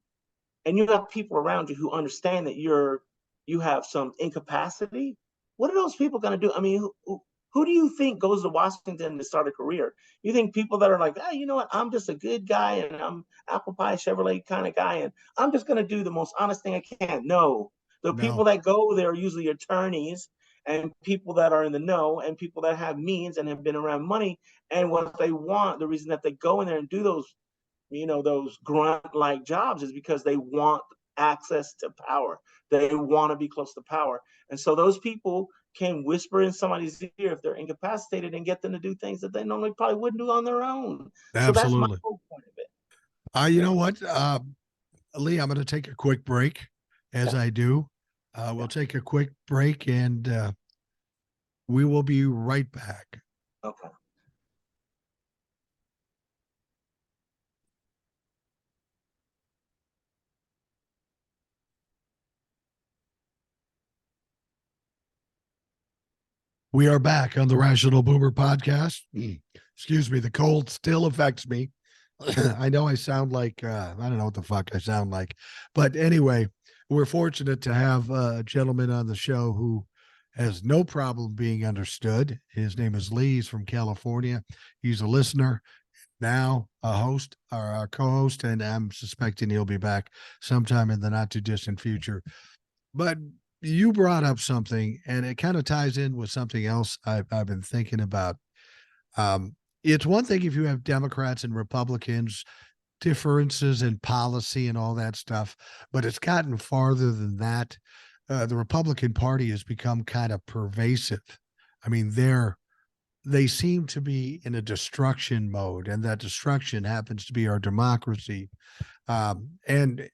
and you have people around you who understand that you have some incapacity, what are those people going to do? I mean, who do you think goes to Washington to start a career? You think people that are like, hey, you know what? I'm just a good guy and I'm apple pie Chevrolet kind of guy and I'm just going to do the most honest thing I can. No, the people No, that go there are usually attorneys and people that are in the know and people that have means and have been around money. And what they want, the reason that they go in there and do those grunt like jobs is because they want access to power. They want to be close to power. And so those people can whisper in somebody's ear if they're incapacitated and get them to do things that they normally probably wouldn't do on their own. So that's my absolutely. whole point of it. You Yeah. know what, Lee, I'm going to take a quick break. As Yeah. I do, we'll Yeah. take a quick break, and we will be right back. Okay. We are back on the Rational Boomer podcast. Excuse me, the cold still affects me. I know I sound like I don't know what the fuck I sound like, but anyway, we're fortunate to have a gentleman on the show who has no problem being understood. His name is Lee. He's from California. He's a listener, now a host or a co-host, and I'm suspecting he'll be back sometime in the not too distant future. But you brought up something, and it kind of ties in with something else I've been thinking about. Um, it's one thing if you have Democrats and Republicans, differences in policy and all that stuff, but it's gotten farther than that. The Republican Party has become kind of pervasive. I mean, they seem to be in a destruction mode, and that destruction happens to be our democracy. And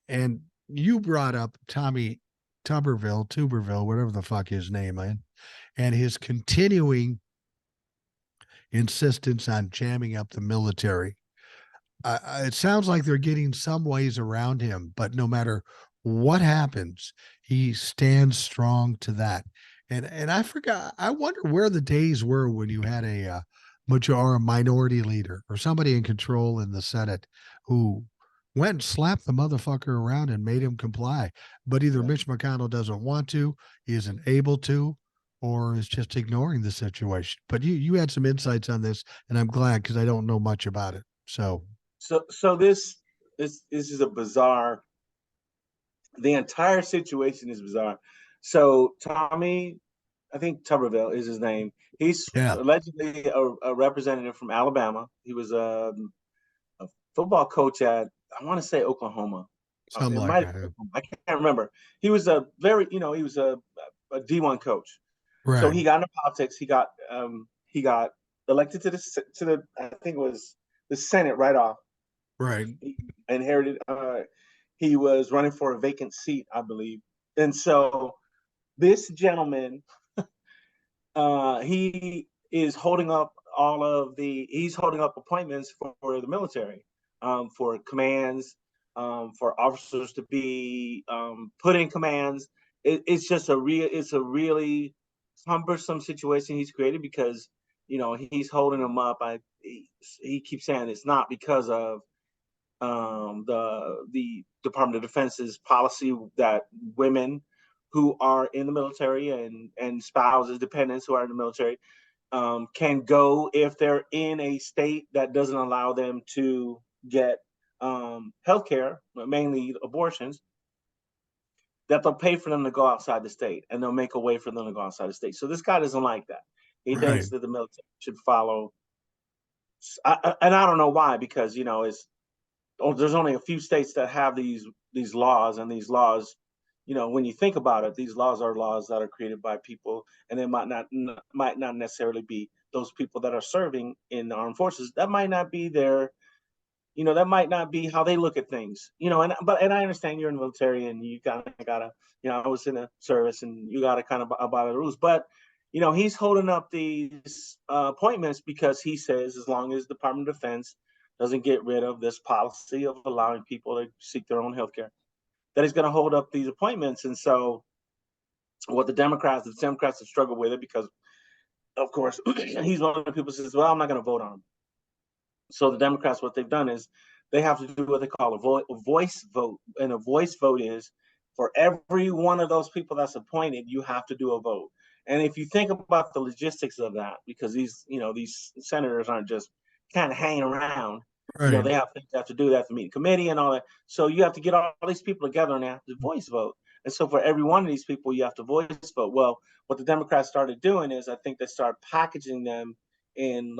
you brought up Tommy Tuberville, whatever the fuck his name is, and his continuing insistence on jamming up the military. It sounds like they're getting some ways around him, but no matter what happens, he stands strong to that. And I forgot. I wonder where the days were when you had a or a minority leader or somebody in control in the Senate who went and slapped the motherfucker around and made him comply. But either Yeah. Mitch McConnell doesn't want to, he isn't able to, or is just ignoring the situation. But you had some insights on this, and I'm glad because I don't know much about it. So So this is a bizarre. The entire situation is bizarre. So Tommy, I think Tuberville is his name. He's yeah, allegedly a representative from Alabama. He was a football coach at, I want to say, Oklahoma. something It like might, that. I can't remember. He was a very, he was a D1 coach. So Right, he got into politics. He got elected to the I think it was the Senate right off. right, He inherited. He was running for a vacant seat, I believe, and so this gentleman, he is holding up he's holding up appointments for the military, for commands, for officers to be put in commands. It's just it's a really cumbersome situation he's created because he's holding them up. He keeps saying it's not because of the Department of Defense's policy that women who are in the military and spouses, dependents who are in the military, can go if they're in a state that doesn't allow them to get health care, mainly abortions, that they'll pay for them to go outside the state and they'll make a way for them to go outside the state. So this guy doesn't like that. He right, thinks that the military should follow. And I don't know why, because there's only a few states that have these laws, and these laws, when you think about it, these laws are laws that are created by people, and they might not necessarily be those people that are serving in the armed forces. That might not be that might not be how they look at things. And I understand you're in the military and you kind of gotta, I was in the service and you gotta kind of abide by the rules. But he's holding up these appointments because he says as long as the Department of Defense doesn't get rid of this policy of allowing people to seek their own health care, that he's going to hold up these appointments. And so what the Democrats have struggled with it because, of course, he's one of the people who says, well, I'm not going to vote on him. So the Democrats, what they've done is they have to do what they call a voice vote. And a voice vote is for every one of those people that's appointed, you have to do a vote. And if you think about the logistics of that, because these senators aren't just kind of hanging around, right, they have to do that to meet committee and all that. So you have to get all these people together and they have to voice vote. And so for every one of these people, you have to voice vote. Well, what the Democrats started doing is I think they started packaging them in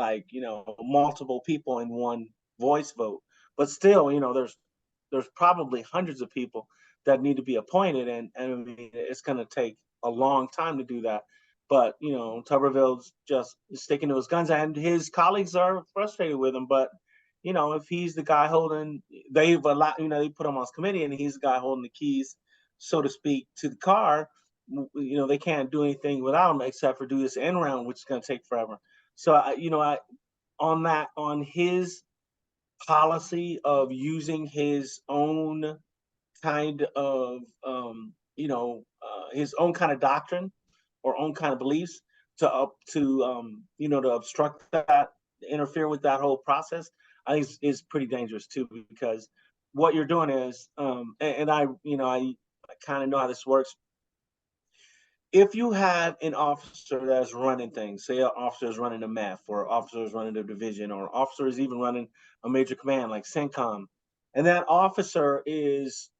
multiple people in one voice vote. But still, there's probably hundreds of people that need to be appointed, and I mean it's going to take a long time to do that. But Tuberville's just sticking to his guns, and his colleagues are frustrated with him. But if he's the guy they put him on his committee, and he's the guy holding the keys, so to speak, to the car. They can't do anything without him except for do this end round, which is going to take forever. So on his policy of using his own kind of his own kind of doctrine or own kind of beliefs to obstruct that, interfere with that whole process, I think is pretty dangerous too, because what you're doing is and I kind of know how this works. If you have an officer that's running things, say an officer is running a MEF, or officer is running a division, or officer is even running a major command like CENTCOM, and that officer is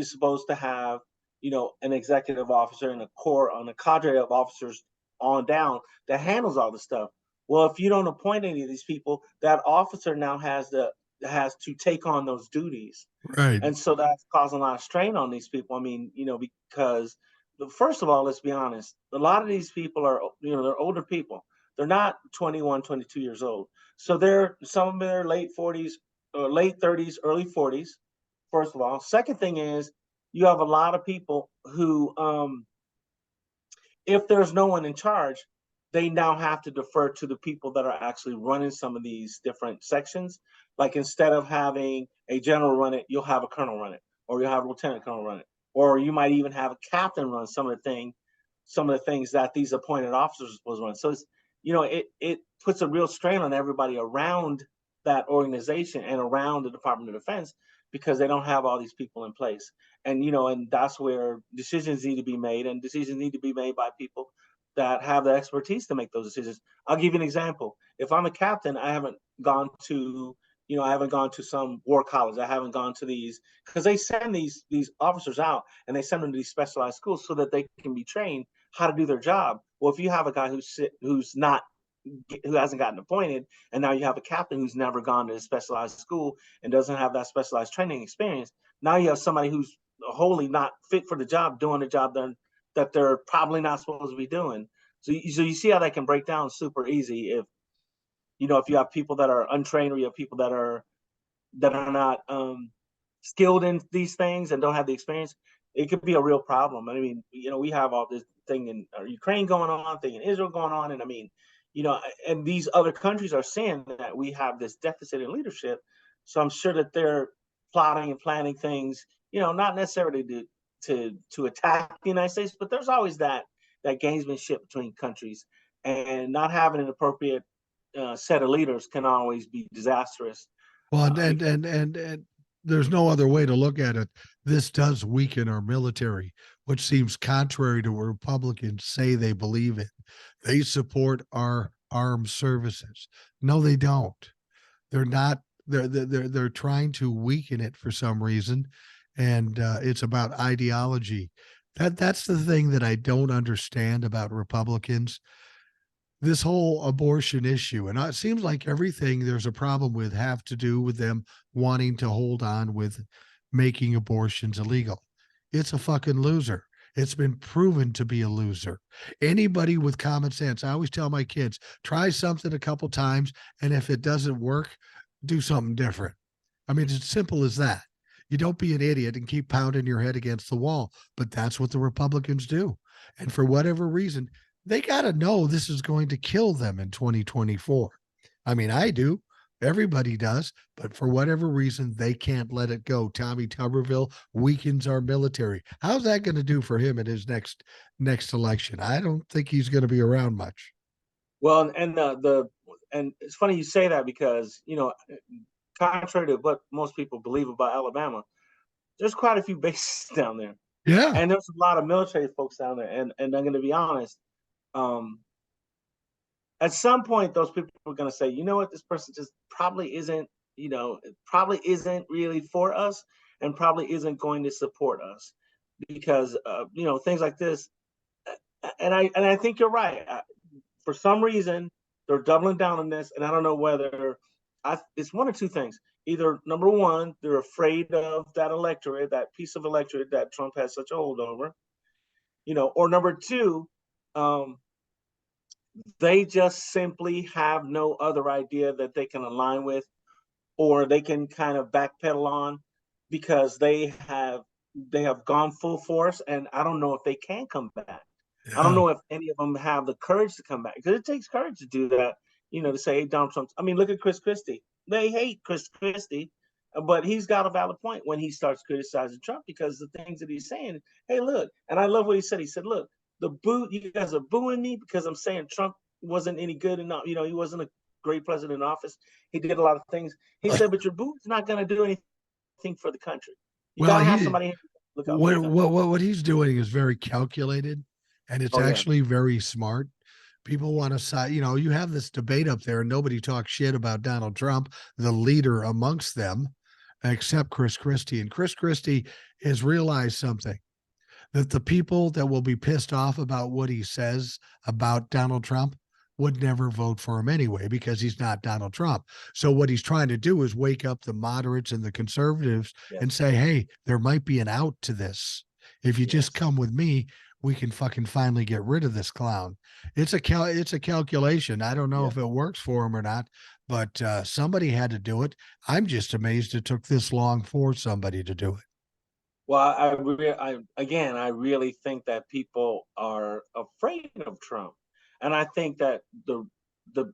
supposed to have an executive officer and a cadre of officers on down that handles all the stuff. Well, if you don't appoint any of these people, that officer now has to take on those duties, right, and so that's causing a lot of strain on these people. I mean, because first of all, let's be honest, a lot of these people are, they're older people. They're not 21, 22 years old. So some of them are late 40s, or late 30s, early 40s. First of all, second thing is you have a lot of people who, if there's no one in charge, they now have to defer to the people that are actually running some of these different sections. Like instead of having a general run it, you'll have a colonel run it, or you'll have a lieutenant colonel run it, or you might even have a captain run some of the thing. some of the things that these appointed officers are supposed to run. So it's, it puts a real strain on everybody around that organization and around the Department of Defense, because they don't have all these people in place. And and that's where decisions need to be made, and decisions need to be made by people that have the expertise to make those decisions. I'll give you an example. If I'm a captain, I haven't gone to some war college. I haven't gone to these, because they send these officers out and they send them to these specialized schools so that they can be trained how to do their job. Well, if you have a guy who hasn't gotten appointed, and now you have a captain who's never gone to a specialized school and doesn't have that specialized training experience, now you have somebody who's wholly not fit for the job, doing the job that they're probably not supposed to be doing. So you see how that can break down super easy if if you have people that are untrained, or you have people that are not skilled in these things and don't have the experience. It could be a real problem. I mean, we have all this thing in Ukraine going on, thing in Israel going on, and I mean, and these other countries are seeing that we have this deficit in leadership. So I'm sure that they're plotting and planning things, not necessarily to attack the United States, but there's always that gamesmanship between countries, and not having an appropriate set of leaders can always be disastrous. Well, and there's no other way to look at it. This does weaken our military, which seems contrary to what Republicans say they believe in. They support our armed services. No, they don't. They're not. They're trying to weaken it for some reason, and it's about ideology. That's the thing that I don't understand about Republicans. This whole abortion issue, and it seems like everything there's a problem with have to do with them wanting to hold on with making abortions illegal. It's a fucking loser. It's been proven to be a loser. Anybody with common sense, I always tell my kids, try something a couple times, and if it doesn't work, do something different. I mean, it's as simple as that. You don't be an idiot and keep pounding your head against the wall, but that's what the Republicans do. And for whatever reason, they got to know this is going to kill them in 2024. I mean, I do. Everybody does. But for whatever reason, they can't let it go. Tommy Tuberville weakens our military. How's that going to do for him in his next election? I don't think he's going to be around much. Well, and and it's funny you say that, because contrary to what most people believe about Alabama, there's quite a few bases down there, Yeah. and there's a lot of military folks down there. And I'm going to be honest, at some point, those people are going to say, you know what, this person just probably isn't, probably isn't really for us, and probably isn't going to support us, because things like this. And I think you're right. For some reason, they're doubling down on this, and I don't know whether it's one or two things. Either number one, they're afraid of that electorate, that piece of electorate that Trump has such a hold over, or number two, they just simply have no other idea that they can align with, or they can kind of backpedal on, because they have gone full force, and I don't know if they can come back. I don't Yeah. know if any of them have the courage to come back, because it takes courage to do that. To say, hey, Donald Trump. I mean, look at Chris Christie. They hate Chris Christie, but he's got a valid point when he starts criticizing Trump, because the things that he's saying. Hey, look, and I love what he said. He said, "Look, you guys are booing me because I'm saying Trump wasn't any good enough. He wasn't a great president in office. He did a lot of things." He said, "But your boo's not going to do anything for the country. You got Well, to have he somebody look out for the country." what he's doing is very calculated, and it's Oh yeah, actually very smart. People want to side, you have this debate up there, and nobody talks shit about Donald Trump, the leader amongst them, except Chris Christie. And Chris Christie has realized something, that the people that will be pissed off about what he says about Donald Trump would never vote for him anyway, because he's not Donald Trump. So what he's trying to do is wake up the moderates and the conservatives and yes, say, hey, there might be an out to this. If you just yes, come with me, we can fucking finally get rid of this clown. It's a calculation. I don't know yeah. if it works for him or not, but somebody had to do it. I'm just amazed it took this long for somebody to do it. Well, I really think that people are afraid of Trump, and I think that the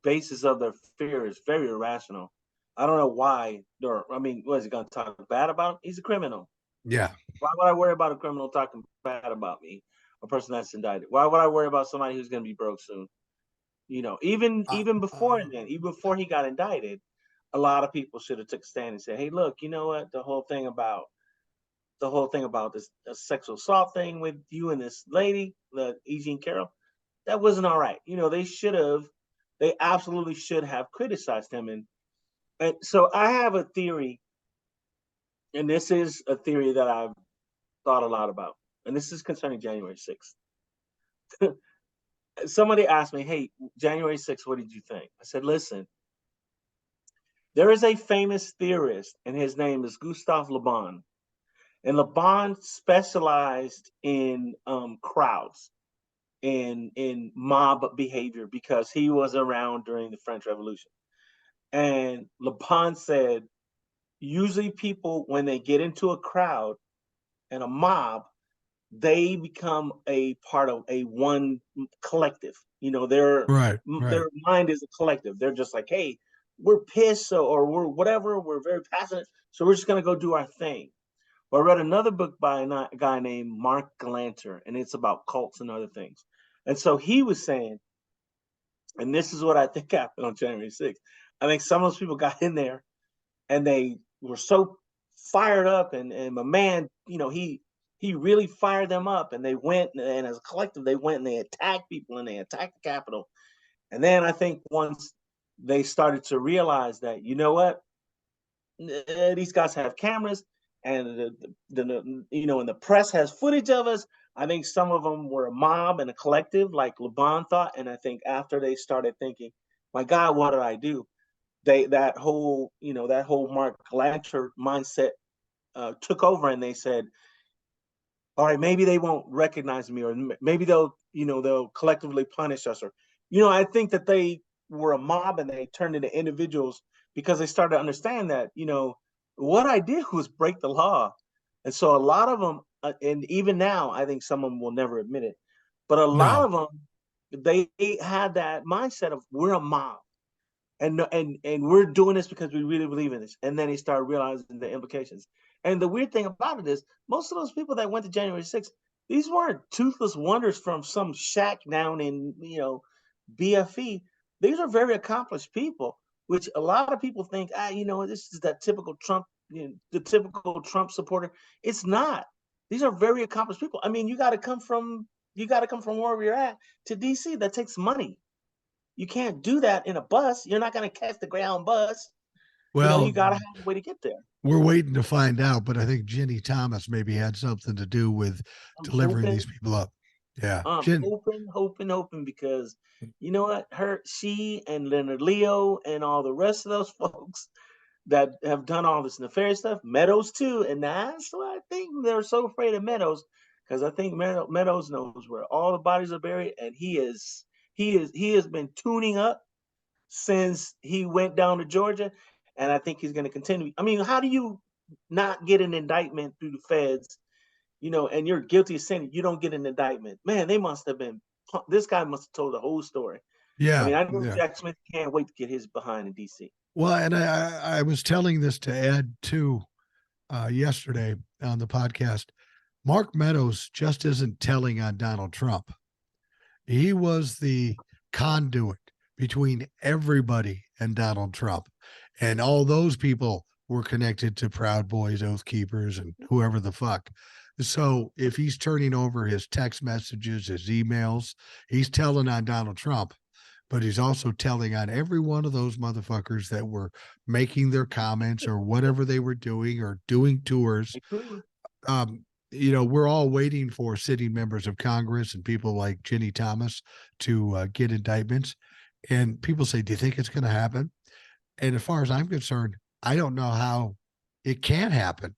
basis of their fear is very irrational. I don't know why they're. I mean, what is he going to talk bad about him? He's a criminal. Yeah. Why would I worry about a criminal talking bad about me? a person that's indicted. Why would I worry about somebody who's going to be broke soon? You know, Uh, even before uh, then, even before he got indicted, a lot of people should have took a stand and said, "Hey, look, you know what? The whole thing about this sexual assault thing with you and this lady, the E. Jean Carroll, that wasn't all right." You know, they absolutely should have criticized him. And so I have a theory, and this is a theory that I've thought a lot about, and this is concerning January 6th. Somebody asked me, "Hey, January 6th, what did you think?" I said, "Listen, there is a famous theorist, and his name is Gustave Le Bon. And Le Bon specialized in crowds, in mob behavior, because he was around during the French Revolution. And Le Bon said, usually people, when they get into a crowd and a mob, they become a part of a one collective. You know, right, right. their mind is a collective. They're just like, hey, we're pissed, or we're whatever, we're very passionate, so we're just gonna go do our thing. But I read another book by a guy named Mark Galanter, and it's about cults and other things. And so he was saying, and this is what I think happened on January 6th. I think some of those people got in there and they were so fired up, and my man, you know, he really fired them up, and they went, and as a collective, they went and they attacked people and they attacked the Capitol. And then I think once they started to realize that, you know what, these guys have cameras, and you know, and the press has footage of us. I think some of them were a mob and a collective, like Le Bon thought. And I think after they started thinking, my God, what did I do? That whole, you know, that whole Mark Glanter mindset took over, and they said, all right, maybe they won't recognize me, or maybe they'll, you know, they'll collectively punish us, or, you know, I think that they were a mob and they turned into individuals because they started to understand that, you know, what I did was break the law. And so a lot of them, and even now, I think some of them will never admit it, but a lot No. of them, they had that mindset of, we're a mob, and we're doing this because we really believe in this. And then they start realizing the implications. And the weird thing about it is, most of those people that went to January 6th, these weren't toothless wonders from some shack down in, you know, BFE. These are very accomplished people, which a lot of people think, you know, this is that typical Trump, you know, the typical Trump supporter. It's not. These are very accomplished people. I mean, you got to come from wherever you're at to DC. That takes money. You can't do that in a bus. You're not going to catch the ground bus. You know, you Well, got to have a way to get there. we're waiting to find out, but I think Ginny Thomas maybe had something to do with I'm delivering these hoping, people up. Yeah. I'm Jen, hoping, because you know what? She and Leonard Leo and all the rest of those folks that have done all this nefarious stuff, Meadows too, and that's why I think they're so afraid of Meadows, because I think Meadows knows where all the bodies are buried, and he has been tuning up since he went down to Georgia, and I think he's going to continue. I mean, how do you not get an indictment through the feds, you know, and you're guilty of sin, you don't get an indictment? Man, they must have been. This guy must have told the whole story. I yeah, mean, I know yeah. Jack Smith can't wait to get his behind in DC. Well, and I was telling this to Ed too yesterday on the podcast. Mark Meadows just isn't telling on Donald Trump. He was the conduit between everybody and Donald Trump. And all those people were connected to Proud Boys, Oath Keepers, and whoever the fuck. So if he's turning over his text messages, his emails, he's telling on Donald Trump, but he's also telling on every one of those motherfuckers that were making their comments or whatever they were doing or doing tours. Agree. um, you know, we're all waiting for sitting members of Congress and people like Ginny Thomas to get indictments. And people say, do you think it's going to happen? And as far as I'm concerned, I don't know how it can happen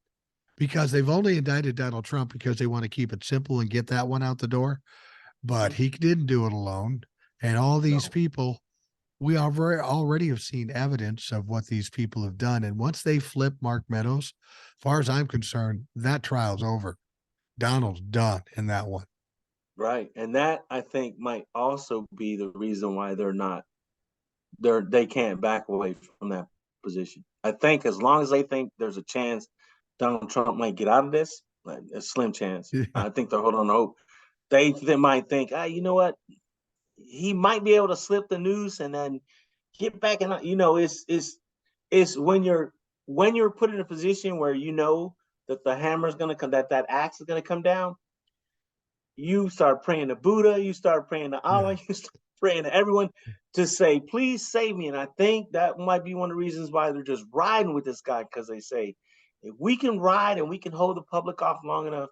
because they've only indicted Donald Trump because they want to keep it simple and get that one out the door. But Mhm. he didn't do it alone. And all these No. people, we already have seen evidence of what these people have done. And once they flip Mark Meadows, as far as I'm concerned, that trial's over. Donald's done in that one. Right. And that, I think, might also be the reason why they can't back away from that position. I think as long as they think there's a chance Donald Trump might get out of this, like a slim chance. Yeah. I think they're holding on to hope. they might think, you know what, he might be able to slip the noose and then get back. And it's when you're put in a position where you know that the hammer is going to come, that axe is going to come down. You start praying to Buddha, you start praying to Allah, Yeah. you start praying to everyone to say, please save me. And I think that might be one of the reasons why they're just riding with this guy, because they say, if we can ride and we can hold the public off long enough,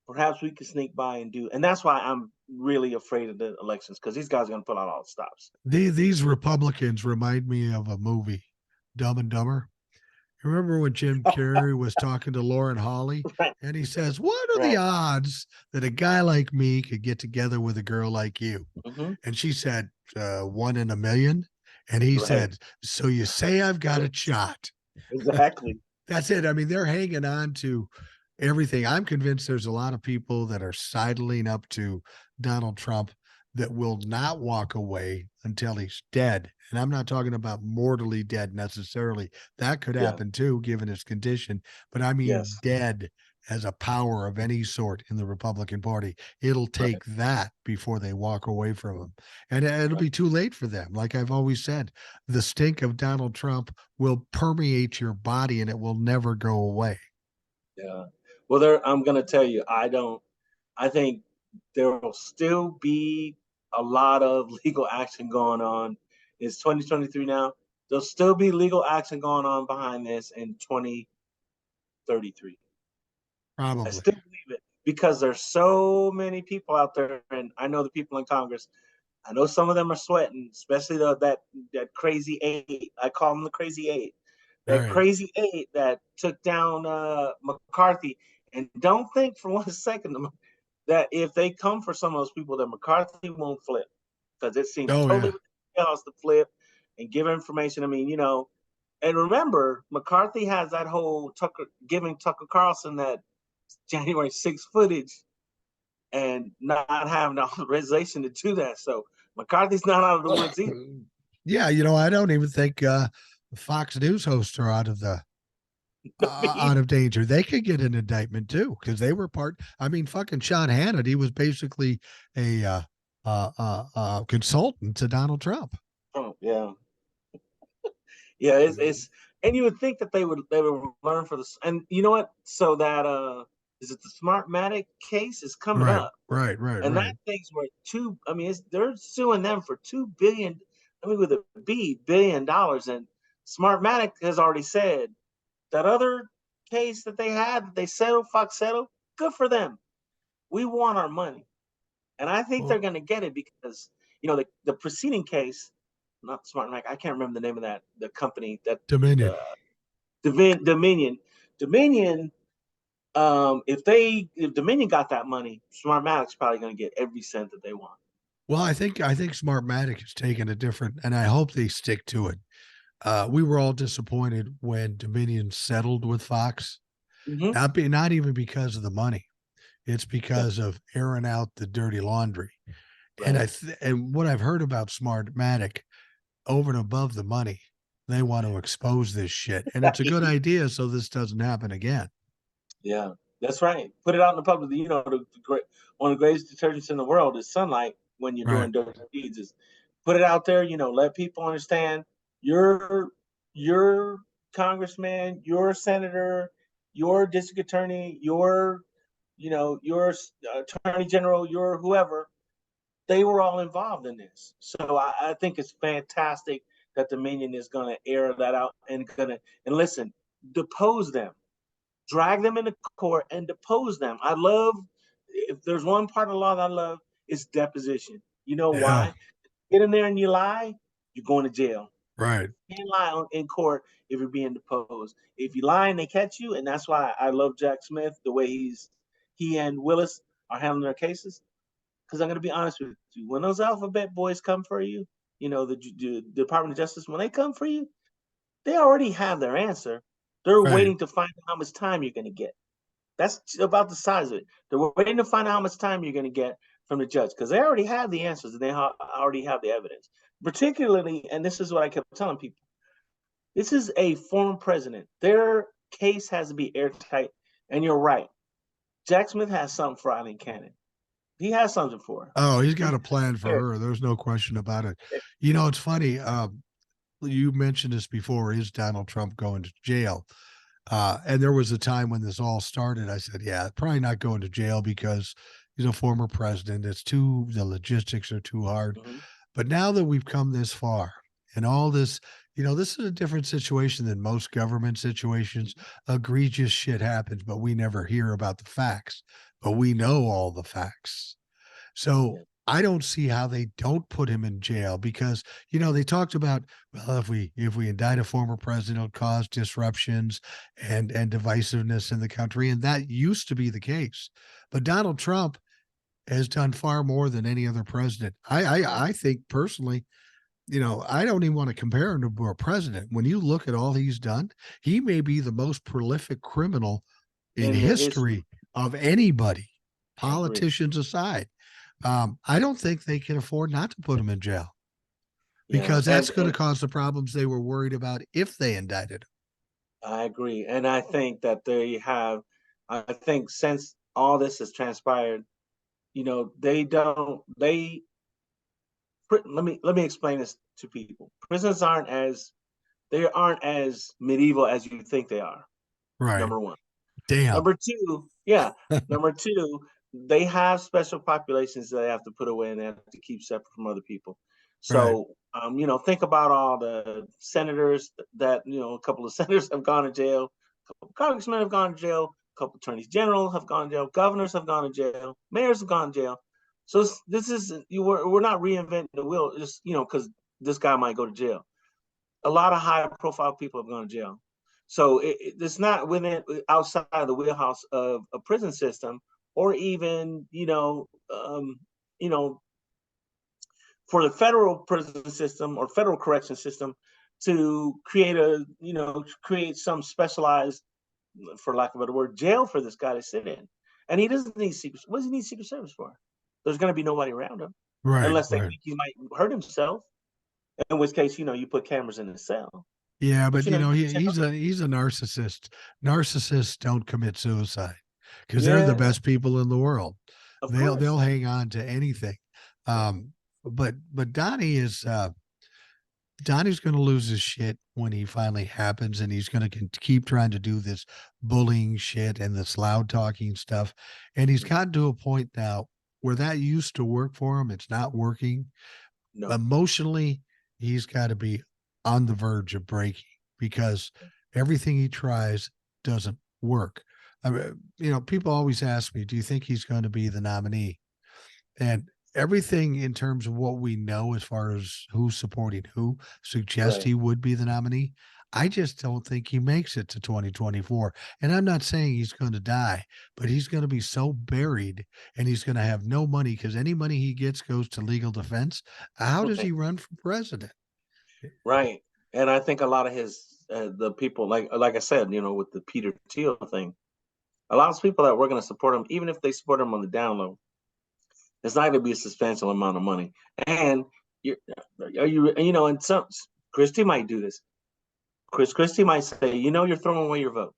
perhaps we can sneak by and do. And that's why I'm really afraid of the elections, because these guys are going to pull out all the stops. These Republicans remind me of a movie, Dumb and Dumber. You remember when Jim Carrey was talking to Lauren Holly Right, and he says, "What are the right. odds that a guy like me could get together with a girl like you?" Mm-hmm. And she said, 1 in a million. And he Right. said, "So you say I've got a shot?" Exactly. That's it. I mean, they're hanging on to everything. I'm convinced there's a lot of people that are sidling up to Donald Trump that will not walk away until he's dead. And I'm not talking about mortally dead necessarily. That could Yeah. happen too, given his condition. But I mean, Yes. dead as a power of any sort in the Republican Party. It'll Right. take that before they walk away from him. And it'll Right. be too late for them. Like I've always said, the stink of Donald Trump will permeate your body and it will never go away. Yeah. Well, I'm going to tell you, I think there will still be a lot of legal action going on. It's 2023 now. There'll still be legal action going on behind this in 2033. I Probably. still believe it, because there's so many people out there, and I know the people in Congress. I know some of them are sweating, especially that crazy eight. I call them the crazy eight. That Right. crazy eight that took down McCarthy. And don't think for 1 second that if they come for some of those people, that McCarthy won't flip, because it seems Oh totally yeah. else to flip and give information. I mean, and remember, McCarthy has that whole giving Tucker Carlson that January 6th footage and not having the authorization to do that. So McCarthy's not out of the woods either. Yeah, I don't even think Fox News hosts are out of the out of danger. They could get an indictment too because they were part. I mean, fucking Sean Hannity was basically a consultant to Donald Trump. Oh, yeah. Yeah, it's and you would think that they would learn for this. And you know what? So that is it the Smartmatic case is coming Right, up. right, right, And that right. thing's worth I mean, they're suing them for 2 billion, I mean with a $1 billion. And Smartmatic has already said that other case that they had that they settled, Fox settled, good for them. We want our money. And I think they're Well, gonna get it because the preceding case, not Smartmatic, I can't remember the name of the company that Dominion. uh Dominion. Dominion, if Dominion got that money, Smartmatic's probably gonna get every cent that they want. Well, I think Smartmatic has taken a different, and I hope they stick to it. We were all disappointed when Dominion settled with Fox. Mm-hmm. Not even because of the money. It's Yeah, because of airing out the dirty laundry. And right. and what I've heard about Smartmatic over and above the money, they want to expose this shit, and it's a good idea so this doesn't happen again. Yeah, that's right. Put it out in the public. One of the greatest detergents in the world is sunlight when you're Right. doing dirty deeds. Is put it out there. Let people understand your congressman, your senator, your district attorney, your attorney general, your whoever. They were all involved in this. So I think it's fantastic that Dominion is going to air that out and listen, depose them, drag them into court and depose them. I love, if there's one part of the law that I love, it's deposition. You know Yeah. why? Get in there and you lie, you're going to jail. Right. You can't lie in court if you're being deposed. If you lie and they catch you, and that's why I love Jack Smith, the way he and Willis are handling their cases. Because I'm going to be honest with you, when those alphabet boys come for you, the Department of Justice, when they come for you, they already have their answer. They're Right. waiting to find out how much time you're going to get. That's about the size of it. They're waiting to find out how much time you're going to get from the judge because they already have the answers and they already have the evidence. Particularly, and this is what I kept telling people, this is a former president. Their case has to be airtight. And you're right. Jack Smith has something for Eileen Cannon. He has something for her. Oh, he's got He's a plan for her. There's no question about it. You know, it's funny. You mentioned this before. Is Donald Trump going to jail? And there was a time when this all started. I said, yeah, probably not going to jail because he's a former president. The logistics are too hard. Mhm. But now that we've come this far and all this, this is a different situation than most government situations. Egregious shit happens, but we never hear about the facts, but we know all the facts. So Yeah. I don't see how they don't put him in jail because they talked about, well, if we indict a former president, it'll cause disruptions and divisiveness in the country, and that used to be the case. But Donald Trump has done far more than any other president. I think personally, I don't even want to compare him to a president. When you look at all he's done, he may be the most prolific criminal in In the history, history of anybody, I agree. politicians aside. I don't think they can afford not to put him in jail Yeah, because that's going to cause the problems they were worried about if they indicted him. I agree, and I think that they have. I think since all this has transpired, they don't. Let me explain this to people. Prisons aren't as medieval as you think they are. Right. Number one. Damn. Number two, yeah. Number two, they have special populations that they have to put away and they have to keep separate from other people. Right. So, think about all the senators that, a couple of senators have gone to jail, a couple of congressmen have gone to jail, a couple of attorneys general have gone to jail, governors have gone to jail, mayors have gone to jail. So this is we're not reinventing the wheel, just because this guy might go to jail. A lot of high profile people have gone to jail. So it's not within outside of the wheelhouse of a prison system, or even you know for the federal prison system or federal correction system to create some specialized, for lack of a better word, jail for this guy to sit in. And he doesn't need secret. What does he need Secret Service for? There's going to be nobody around him Right. unless they Right. think he might hurt himself. In which case, you put cameras in the cell. Yeah, But but he's a narcissist. Narcissists don't commit suicide because they're the yeah, best people in the world. of They'll course. hang on to anything. Yeah. But Donnie's going to lose his shit when he finally happens, and he's going to keep trying to do this bullying shit and this loud talking stuff. And he's Mhm. gotten to a point now where that used to work for him. It's not working. No. Emotionally, he's got to be on the verge of breaking because everything he tries doesn't work. I mean, people always ask me, do you think he's going to be the nominee? And everything in terms of what we know as far as who's supporting who suggests Right. he would be the nominee. I just don't think he makes it to 2024. And I'm not saying he's going to die, but he's going to be so buried and he's going to have no money because any money he gets goes to legal defense. How does he Right. run for president? Right. And I think a lot of the people, like I said, with the Peter Thiel thing, a lot of people that were going to support him, even if they support him on the down low, it's not going to be a substantial amount of money. And you are you and some Christie might do this. Christie might say, you're throwing away your vote.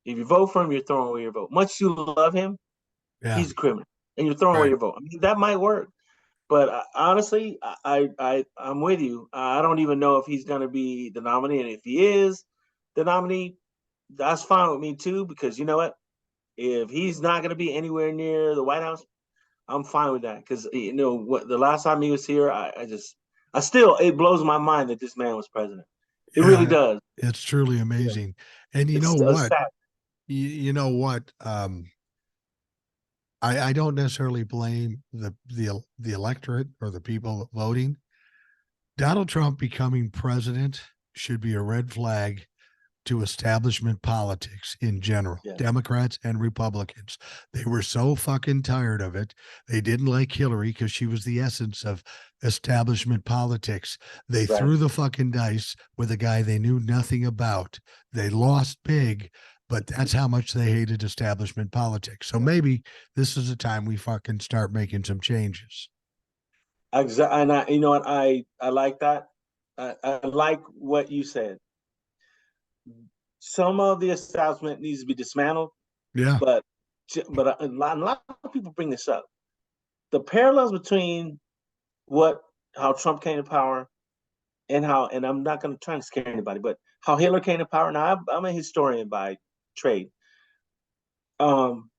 If you vote for him, you're throwing away your vote. Much you love him, Yeah. he's a criminal, and you're throwing away Right. your vote. I mean, that might work. But honestly, I'm with you. I don't even know if he's going to be the nominee, and if he is the nominee, that's fine with me too. Because you know what, if he's not going to be anywhere near the White House, I'm fine with that. Because what the last time he was here, I still, it blows my mind that this man was president. It really Yeah. does. It's truly Yeah, amazing. And you know it's what? sad. You know what? I don't necessarily blame the electorate or the people voting. Donald Trump becoming president should be a red flag to establishment politics in general, Yeah, Democrats and Republicans. They were so fucking tired of it. They didn't like Hillary because she was the essence of establishment politics. They right. threw the fucking dice with a guy they knew nothing about. They lost big, but that's how much they hated establishment politics. So maybe this is a time we fucking start making some changes. Exactly. And you know what, I like that. I like what you said. Some of the establishment needs to be dismantled, Yeah. but a lot of people bring this up. the parallels between how Trump came to power and I'm not going to try to scare anybody, but how Hitler came to power. Now I'm a historian by trade. Um,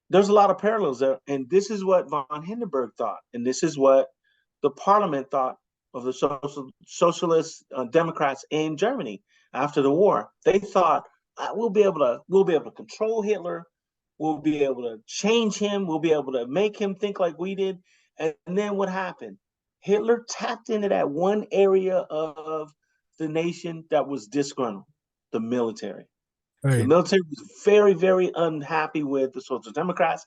there's a lot of parallels there, and this is what von Hindenburg thought, and this is what the parliament thought of the socialist Democrats in Germany after the war. They thought we'll be able to control Hitler, we'll be able to change him, we'll be able to make him think like we did. And then what happened? Hitler tapped into that one area of the nation that was disgruntled, the military. The Right. military was very, very unhappy with the Social Democrats.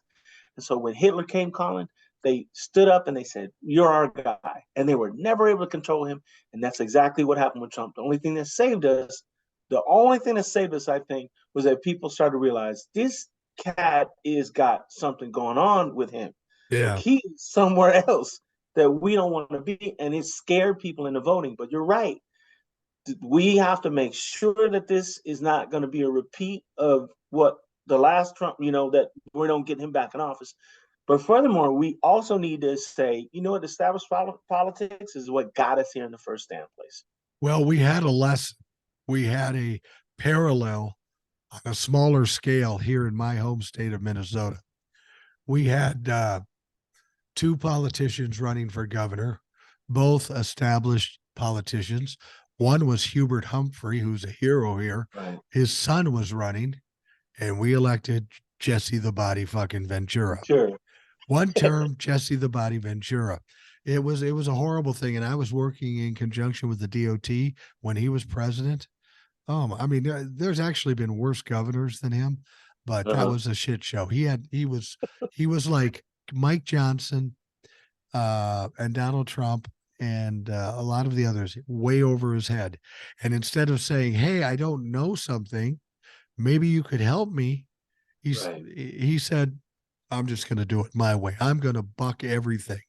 And so when Hitler came calling, they stood up and they said, "You're our guy." And they were never able to control him. And that's exactly what happened with Trump. The only thing that saved us, I think, was that people started to realize this cat is got something going on with him. Like Yeah. he's somewhere else that we don't want to be. And it scared people into voting. But you're right. We have to make sure that this is not going to be a repeat of what the last Trump, that we don't get him back in office. But furthermore, we also need to say, what established politics is what got us here in the first damn place. Well, we had a lesson. We had a parallel on a smaller scale here in my home state of Minnesota. We had two politicians running for governor, both established politicians. One was Hubert Humphrey, who's a hero here. Right. His son was running, and we elected Jesse the Body fucking Ventura. Sure. One term, Jesse the Body Ventura. It was a horrible thing, and I was working in conjunction with the DOT when he was president. I mean, there's actually been worse governors than him, but that was a shit show. He was like Mike Johnson, and Donald Trump and a lot of the others way over his head. And instead of saying, "Hey, I don't know something, maybe you could help me," he said, "I'm just going to do it my way. I'm going to buck everything.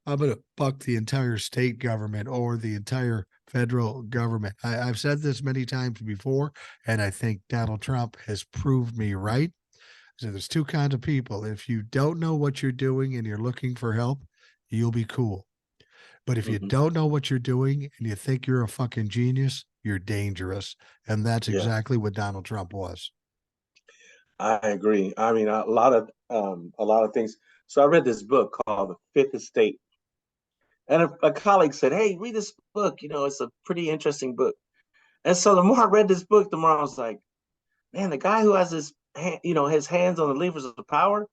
I'm going to buck the entire state government or the entire federal government." I've said this many times before, and I think Donald Trump has proved me right. So there's two kinds of people. If you don't know what you're doing and you're looking for help, you'll be cool. But if you don't know what you're doing and you think you're a fucking genius, you're dangerous. And that's exactly what Donald Trump was. I agree. I mean, a lot of things. So I read this book called The Fifth Estate, and a colleague said, "Hey, read this book. It's a pretty interesting book." And so the more I read this book, the more I was like, "Man, the guy who has his hands on the levers of the power,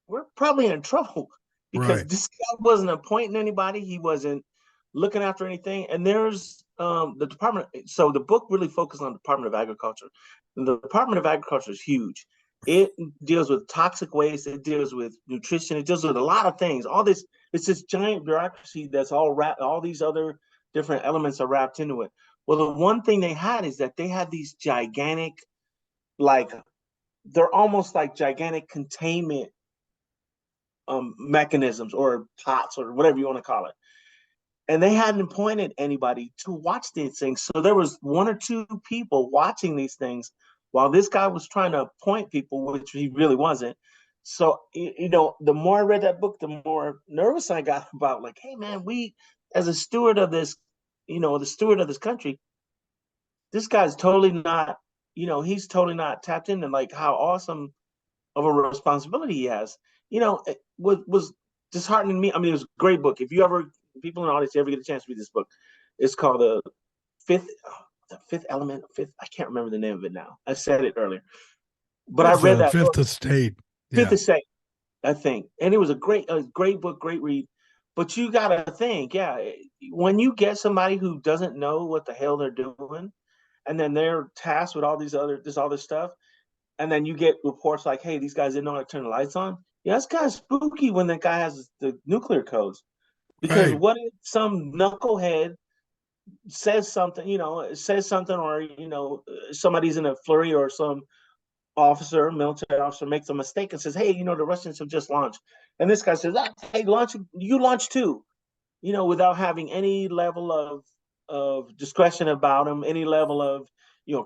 we're probably in trouble because this guy wasn't appointing anybody. He wasn't looking after anything." And there's the department. So the book really focused on the Department of Agriculture. And the Department of Agriculture is huge. It deals with toxic waste. It deals with nutrition. It deals with a lot of things. All this, it's this giant bureaucracy that's all wrapped. All these other different elements are wrapped into it. Well, the one thing they had is that they had these gigantic, like they're almost like gigantic containment mechanisms or pots or whatever you want to call it. And they hadn't appointed anybody to watch these things. So there was one or two people watching these things while this guy was trying to appoint people, which he really wasn't. So, the more I read that book, the more nervous I got about like, hey man, we as a steward of this, the steward of this country, this guy's totally not, he's totally not tapped into like how awesome of a responsibility he has. It was disheartening me. I mean, it was a great book. If you ever, people in the audience, ever get a chance to read this book, it's called the Fifth Element. I can't remember the name of it now. I said it earlier, but I read that Fifth book, Estate. Fifth Estate, I think, and it was a great book, great read. But you gotta think, when you get somebody who doesn't know what the hell they're doing, and then they're tasked with all this stuff, and then you get reports like, "Hey, these guys didn't know how to turn the lights on." Yeah, it's kind of spooky when that guy has the nuclear codes. Because what if some knucklehead says something, or somebody's in a flurry, or some military officer makes a mistake and says, "Hey, the Russians have just launched," and this guy says, "Hey, you launch too," without having any level of discretion about him, any level of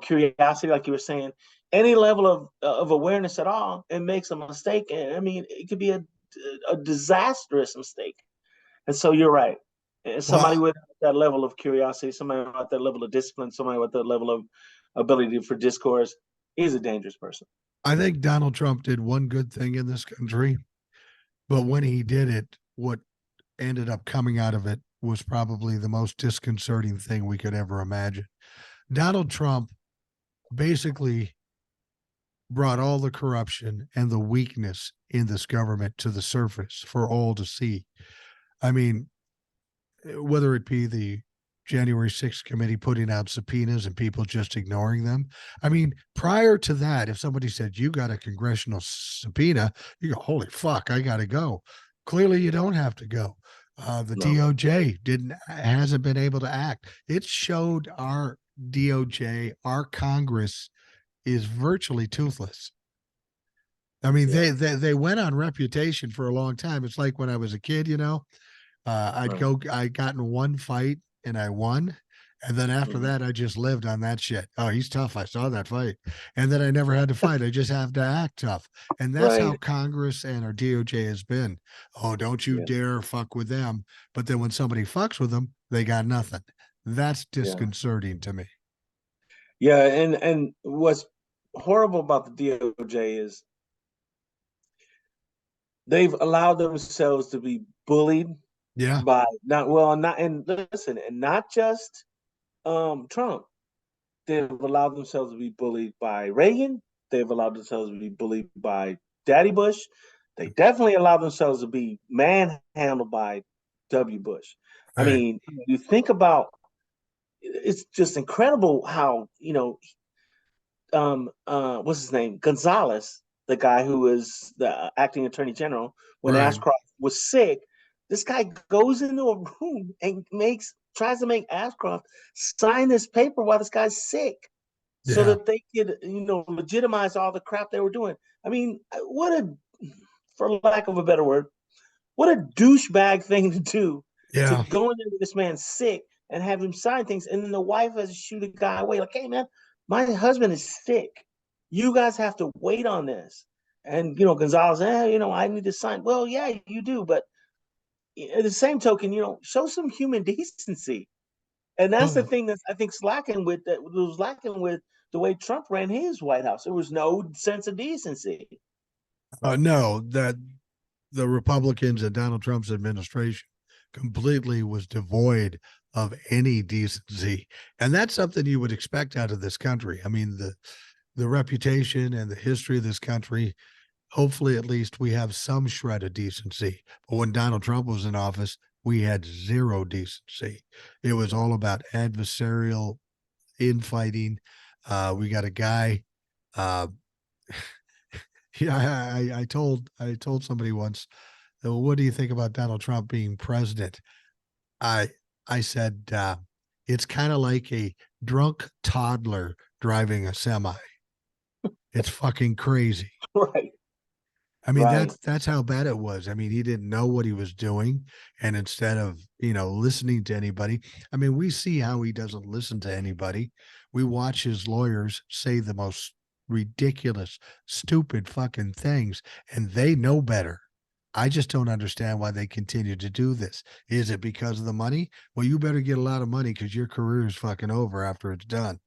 curiosity, like you were saying, any level of awareness at all, and makes a mistake. And I mean, it could be a a disastrous mistake. And so you're right. And somebody Well, with that level of curiosity, somebody with that level of discipline, somebody with that level of ability for discourse is a dangerous person. I think Donald Trump did one good thing in this country, but when he did it, what ended up coming out of it was probably the most disconcerting thing we could ever imagine. Donald Trump basically brought all the corruption and the weakness in this government to the surface for all to see. I mean, whether it be the January 6th committee putting out subpoenas and people just ignoring them. I mean, prior to that, if somebody said, you got a congressional subpoena, you go, holy fuck, I got to go. Clearly, you don't have to go. The No. DOJ hasn't been able to act. It showed our DOJ, our Congress is virtually toothless. I mean, Yeah. they went on reputation for a long time. It's like when I was a kid, Right. I got in one fight and I won. And then after Mhm. that, I just lived on that shit. Oh, he's tough. I saw that fight. And then I never had to fight. I just have to act tough. And that's how Right. Congress and our DOJ has been. Oh, don't you Yeah. dare fuck with them. But then when somebody fucks with them, they got nothing. That's Yeah. disconcerting to me. Yeah. And what's horrible about the DOJ is they've allowed themselves to be bullied Yeah. by not and listen, and not just Trump. They've allowed themselves to be bullied by Reagan. They've allowed themselves to be bullied by Daddy Bush. They definitely allowed themselves to be manhandled by W. Bush. I All right. mean, you think about it's just incredible how, what's his name? Gonzalez, the guy who was the acting attorney general when Right. Ashcroft was sick. This guy goes into a room and tries to make Ashcroft sign this paper while this guy's sick so Yeah. that they could, legitimize all the crap they were doing. I mean, for lack of a better word, what a douchebag thing to do to Yeah. go into this man's sick and have him sign things. And then the wife has to shoot a guy away. Like, hey, man, my husband is sick. You guys have to wait on this. And, Gonzalez, I need to sign. Well, yeah, you do. But at the same token, show some human decency. And that's the Well, thing that I think that was lacking with the way Trump ran his White House. There was no sense of decency. no, that the Republicans and Donald Trump's administration completely was devoid of any decency. And that's something you would expect out of this country. I mean, the reputation and the history of this country, hopefully at least we have some shred of decency. But when Donald Trump was in office, we had zero decency. It was all about adversarial infighting. We got a guy. Uh, yeah, I told somebody once, well, what do you think about Donald Trump being president? I I said it's kind of like a drunk toddler driving a semi. It's fucking crazy. Right, I mean, right. that's how bad it was. I mean, he didn't know what he was doing, and instead of listening to anybody, I mean, we see how he doesn't listen to anybody. We watch his lawyers say the most ridiculous, stupid fucking things, and they know better. I just don't understand why they continue to do this. Is it because of the money? Well, you better get a lot of money because your career is fucking over after it's done.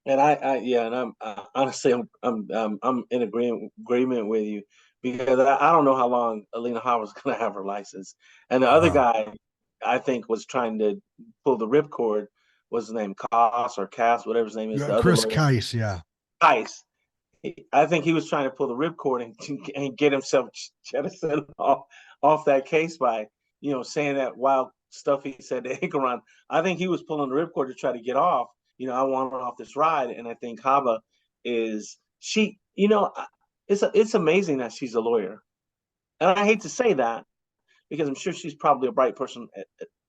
And yeah, and I'm honestly, I'm in agreement with you because I don't know how long Alina Howard's going to have her license. And the other Uh, guy, I think, was trying to pull the ripcord. What's his name? Koss or Cass, whatever his name is. The other Chris lawyer, Keiss, yeah. Ice. I think he was trying to pull the ripcord and get himself jettisoned off that case by saying that wild stuff he said to Ikaron. I think he was pulling the ripcord to try to get off. I want off this ride, and I think Hava is she. It's amazing that she's a lawyer, and I hate to say that because I'm sure she's probably a bright person,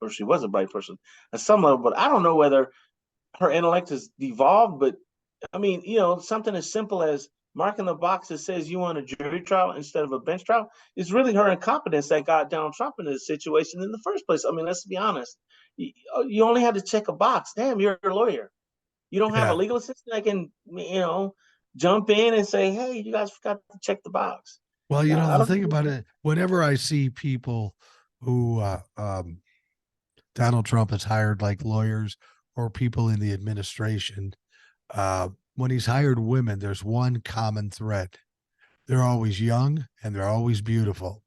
or she was a bright person at some level, but I don't know whether her intellect has devolved. But I mean, something as simple as marking the box that says you want a jury trial instead of a bench trial is really her incompetence that got Donald Trump in this situation in the first place. I mean, let's be honest. You only had to check a box. Damn, you're a lawyer. You don't have a Yeah. legal assistant that can, jump in and say, hey, you guys forgot to check the box. Well, you know, I the don't thing think about so. it, whenever I see people who Donald Trump has hired, like lawyers or people in the administration, when he's hired women, there's one common thread. They're always young and they're always beautiful.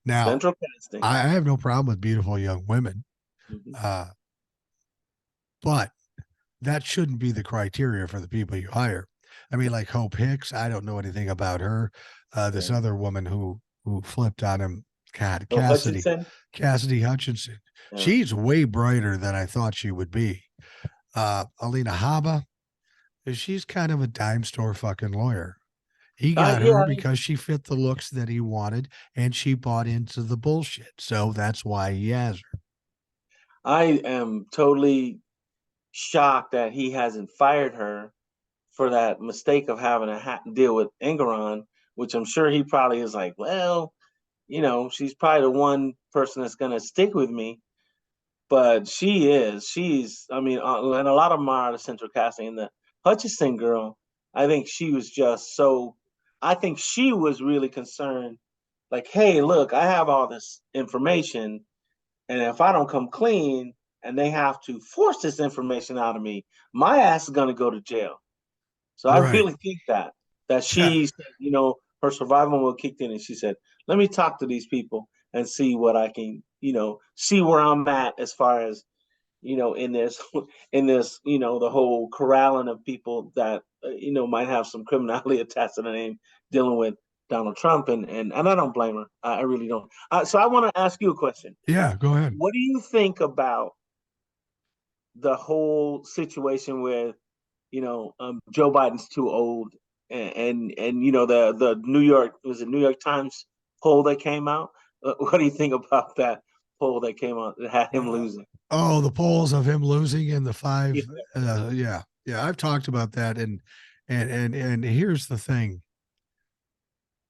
Now, Central casting. I have no problem with beautiful young women, Mhm. uh, but that shouldn't be the criteria for the people you hire. I mean, like Hope Hicks, I don't know anything about her. This Yeah. other woman who flipped on him, God, No Hutchinson. Cassidy Hutchinson. Yeah. She's way brighter than I thought she would be. Alina Habba, she's kind of a dime store fucking lawyer. He got her Yeah. because she fit the looks that he wanted and she bought into the bullshit. So that's why he has her. I am totally shocked that he hasn't fired her for that mistake of having to deal with Engeron, which I'm sure he probably is like, well, she's probably the one person that's going to stick with me. But I mean, and a lot of them are the central casting. And the Hutchison girl, I think she was just so, I think she was really concerned, like, hey, look, I have all this information. And if I don't come clean and they have to force this information out of me, my ass is going to go to jail. So I Right. really think that Yeah. she said, her survival mode kicked in, and she said, "Let me talk to these people and see what I can, see where I'm at as far as in this in this the whole corralling of people that might have some criminality attached to the name dealing with Donald Trump, and I don't blame her. I really don't. So I want to ask you a question. Yeah. Go ahead. What do you think about the whole situation with Joe Biden's too old, and the New York Times poll that came out. What do you think about that poll that came out that had him Uh, losing? oh, the polls of him losing in the Yeah. five. Yeah. Yeah. I've talked about that. And here's the thing.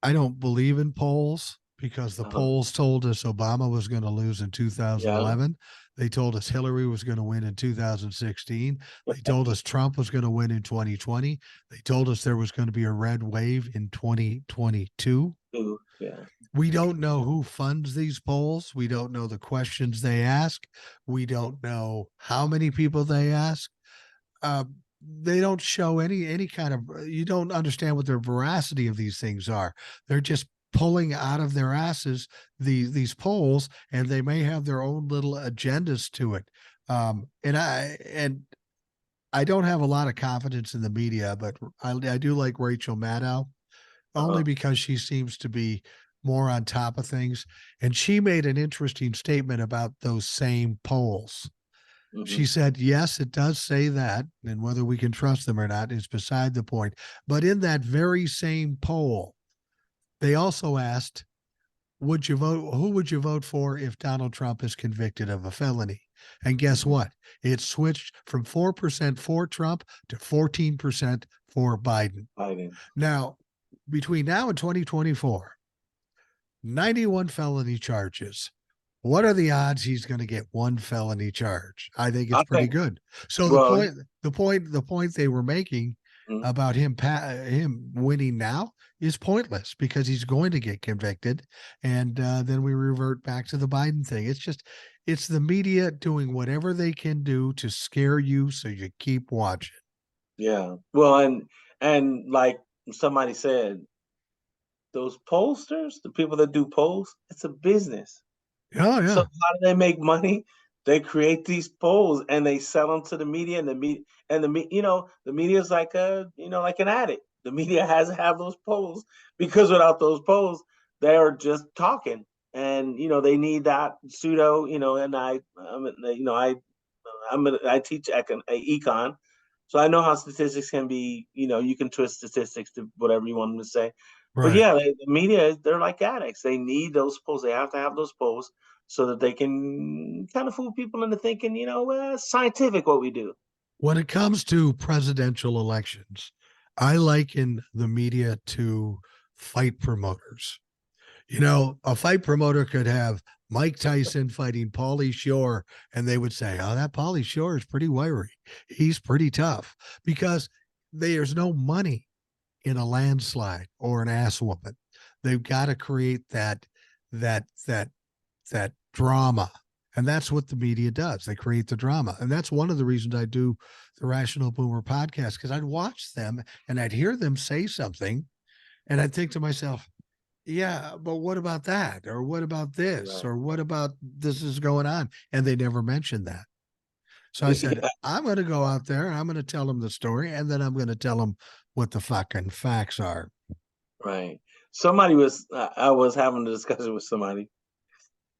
I don't believe in polls because the Uh-huh. polls told us Obama was going to lose in Yeah. 2011. They told us Hillary was going to win in 2016. They told us Trump was going to win in 2020. They told us there was going to be a red wave in 2022. Ooh, yeah. We don't know who funds these polls. We don't know the questions they ask. We don't know how many people they ask. uh, they don't show any kind of, you don't understand what their veracity of these things are. They're just pulling out of their asses these polls, and they may have their own little agendas to it. And I don't have a lot of confidence in the media, but I do like Rachel Maddow only Uh-huh. because she seems to be more on top of things. And she made an interesting statement about those same polls. Hmm. She said, yes, it does say that, and whether we can trust them or not is beside the point. But in that very same poll, they also asked, would you vote? Who would you vote for if Donald Trump is convicted of a felony? And guess Hmm. what? It switched from 4% for Trump to 14% for Biden. Biden. Now, between now and 2024, 91 felony charges. What are the odds he's going to get one felony charge? I think it's I pretty think. good. So Well. the point they were making Mhm. about him winning now is pointless because he's going to get convicted, and then we revert back to the Biden thing. It's the media doing whatever they can do to scare you so you keep watching. Yeah. Well, and like somebody said, those pollsters, the people that do polls, it's a business. Oh So yeah, how do they make money? They create these polls and they sell them to the media, and the media is like like an addict. The media has to have those polls because without those polls, they're just talking, and they need that pseudo. And I teach econ, so I know how statistics can be. You can twist statistics to whatever you want them to say. But right. yeah, the media, they're like addicts. They need those polls. They have to have those polls so that they can kind of fool people into thinking, it's scientific what we do. When it comes to presidential elections, I liken the media to fight promoters. You know, a fight promoter could have Mike Tyson fighting Paulie Shore, and they would say, "Oh, that Paulie Shore is pretty wiry. He's pretty tough," because there's no money in a landslide or an ass whooping. They've got to create that that drama. And that's what the media does. They create the drama. And that's one of the reasons I do the Rational Boomer podcast, because I'd watch them and I'd hear them say something and I'd think to myself, yeah, but what about that? Or what about this? Right. Or what about this is going on? And they never mentioned that. So I said, Yeah, I'm going to go out there and I'm going to tell them the story and then I'm going to tell them what the fucking facts are. right. I was having a discussion with somebody.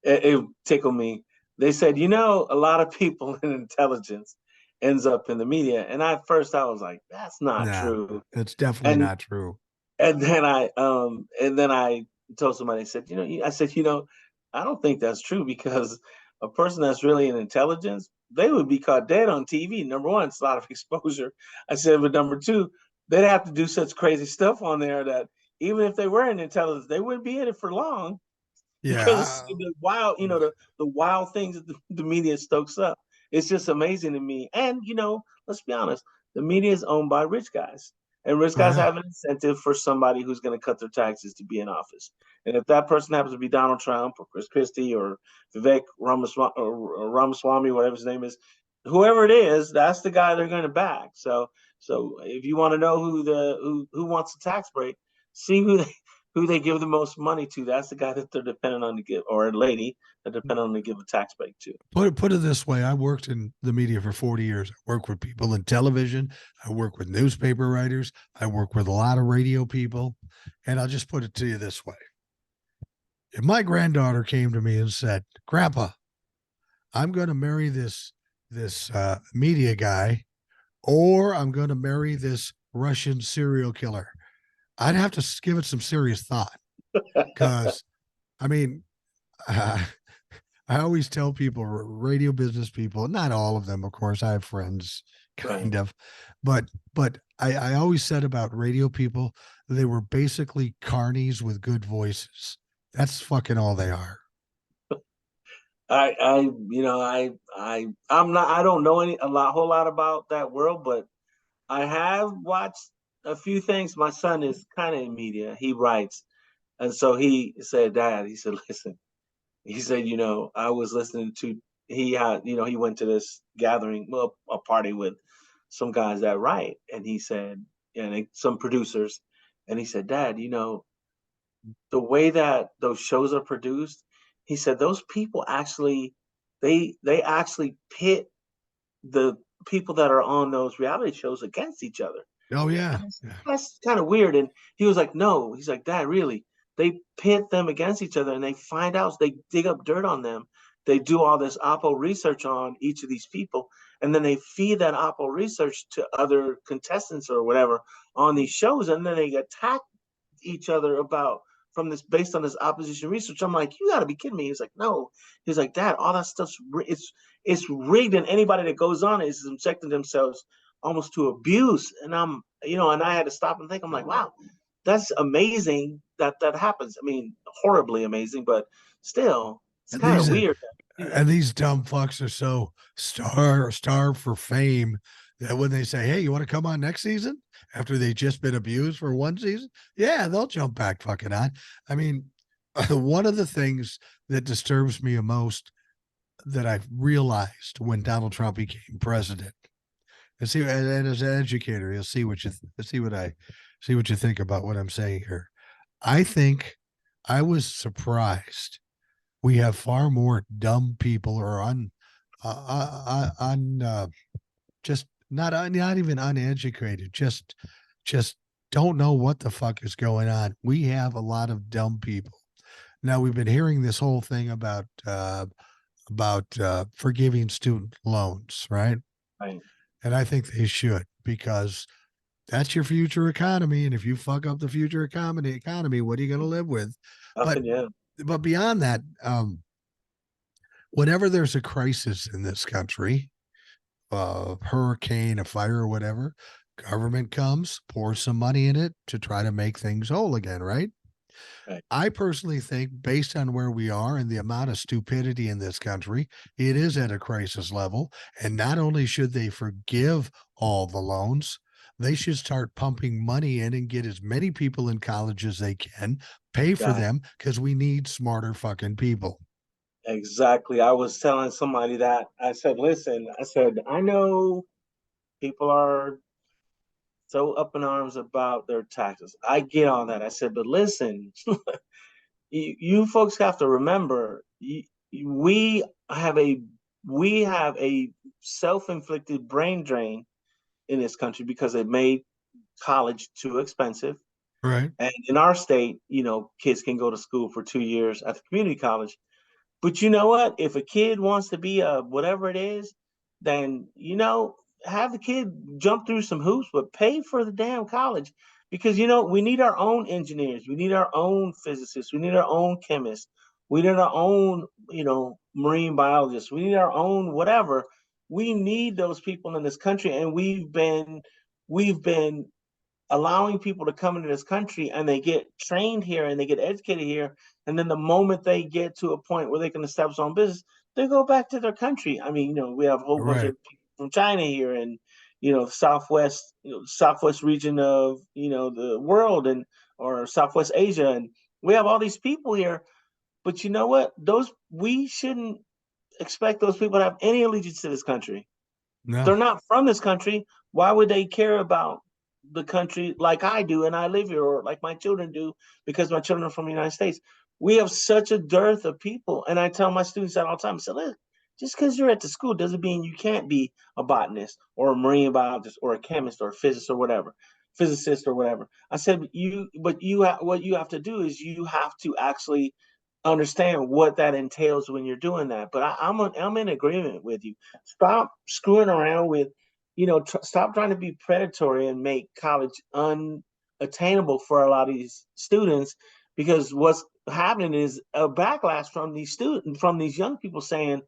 It tickled me. They said, a lot of people in intelligence ends up in the media. And at first I was like, that's not Nah, true. it's definitely And not true. and then I told somebody, I said, I don't think that's true because a person that's really in intelligence, they would be caught dead on TV. Number one, it's a lot of exposure. I said, but number two, they'd have to do such crazy stuff on there that even if they were in intelligence, they wouldn't be in it for long because Yeah. the wild things that the media stokes up. It's just amazing to me. And let's be honest, the media is owned by rich guys, and rich Oh, guys yeah. have an incentive for somebody who's going to cut their taxes to be in office. And if that person happens to be Donald Trump or Chris Christie or Vivek Ramaswamy, whatever his name is, whoever it is, that's the guy they're going to back. So if you want to know who wants a tax break, see who they give the most money to. That's the guy that they're dependent on to give, or a lady that dependent on to give a tax break to. Put it this way, I worked in the media for 40 years. I work with people in television. I work with newspaper writers. I work with a lot of radio people. And I'll just put it to you this way. If my granddaughter came to me and said, Grandpa, I'm going to marry this media guy, or I'm going to marry this Russian serial killer, I'd have to give it some serious thought. Because, I mean, uh, I always tell people, radio business people, not all of them, of course, I have friends, Right. kind of, but I always said about radio people, they were basically carnies with good voices. That's fucking all they are. I don't know whole lot about that world, but I have watched a few things. My son is kind of in media. He writes, and so he said, Dad, he said, listen, he said, I was listening to, he went to this gathering, well, a party with some guys that write, and he said, some producers, and he said, Dad, the way that those shows are produced, he said those people actually, they actually pit the people that are on those reality shows against each other. Oh yeah, And I said, yeah. that's kind of weird. And he was like, no, he's like, Dad, really? They pit them against each other and they find out, they dig up dirt on them. They do all this Oppo research on each of these people. And then they feed that Oppo research to other contestants or whatever on these shows. And then they attack each other about from this based on this opposition research. I'm like, you got to be kidding me. He's like, no. He's like, Dad, all that stuff's it's rigged, and anybody that goes on it is subjecting themselves almost to abuse. And and I had to stop and think. I'm like, wow, that's amazing that happens. I mean, horribly amazing, but still, it's And kind of these weird to do that. and these dumb fucks are so starved for fame that when they say, "Hey, you want to come on next season?" after they've just been abused for one season, yeah, they'll jump back fucking on. I mean, one of the things that disturbs me most that I've realized when Donald Trump became president, and as an educator, you'll see what see what you think about what I'm saying here. I think I was surprised we have far more dumb people or just not even uneducated, just don't know what the fuck is going on. We have a lot of dumb people. Now we've been hearing this whole thing about forgiving student loans, right? Right. And I think they should, because that's your future economy. And if you fuck up the future economy, what are you going to live with? But Nothing, yeah. but beyond that, whenever there's a crisis in this country, a hurricane, a fire, or whatever, government comes, pours some money in it to try to make things whole again, right? Right. I personally think, based on where we are and the amount of stupidity in this country, it is at a crisis level. And not only should they forgive all the loans, They should start pumping money in and get as many people in college as they can, pay for Got them because we need smarter fucking people. exactly. I was telling somebody that I said, listen, I said, I know people are so up in arms about their taxes. I get all that. I said, but listen, you folks have to remember, we have a we have a self-inflicted brain drain in this country because they made college too expensive. Right. And in our state, kids can go to school for 2 years at the community college. But you know what? If a kid wants to be a whatever it is, then have the kid jump through some hoops, but pay for the damn college because we need our own engineers, we need our own physicists, we need our own chemists, we need our own marine biologists, we need our own whatever. We need those people in this country, and we've been allowing people to come into this country and they get trained here and they get educated here. And then the moment they get to a point where they can establish their own business, they go back to their country. I mean, we have a whole bunch Right. of people from China here and, Southwest region of, the world and, or Southwest Asia. And we have all these people here, but you know what? We shouldn't expect those people to have any allegiance to this country. No. They're not from this country. Why would they care about the country like I do and I live here, or like my children do because my children are from the United States? We have such a dearth of people. And I tell my students that all the time. I say, look, just because you're at the school doesn't mean you can't be a botanist or a marine biologist or a chemist or a physicist or whatever, physicist or whatever. I said, what you have to do is you have to actually understand what that entails when you're doing that. But I'm in agreement with you. Stop screwing around with, stop trying to be predatory and make college unattainable for a lot of these students, because what's happening is a backlash from these young people saying,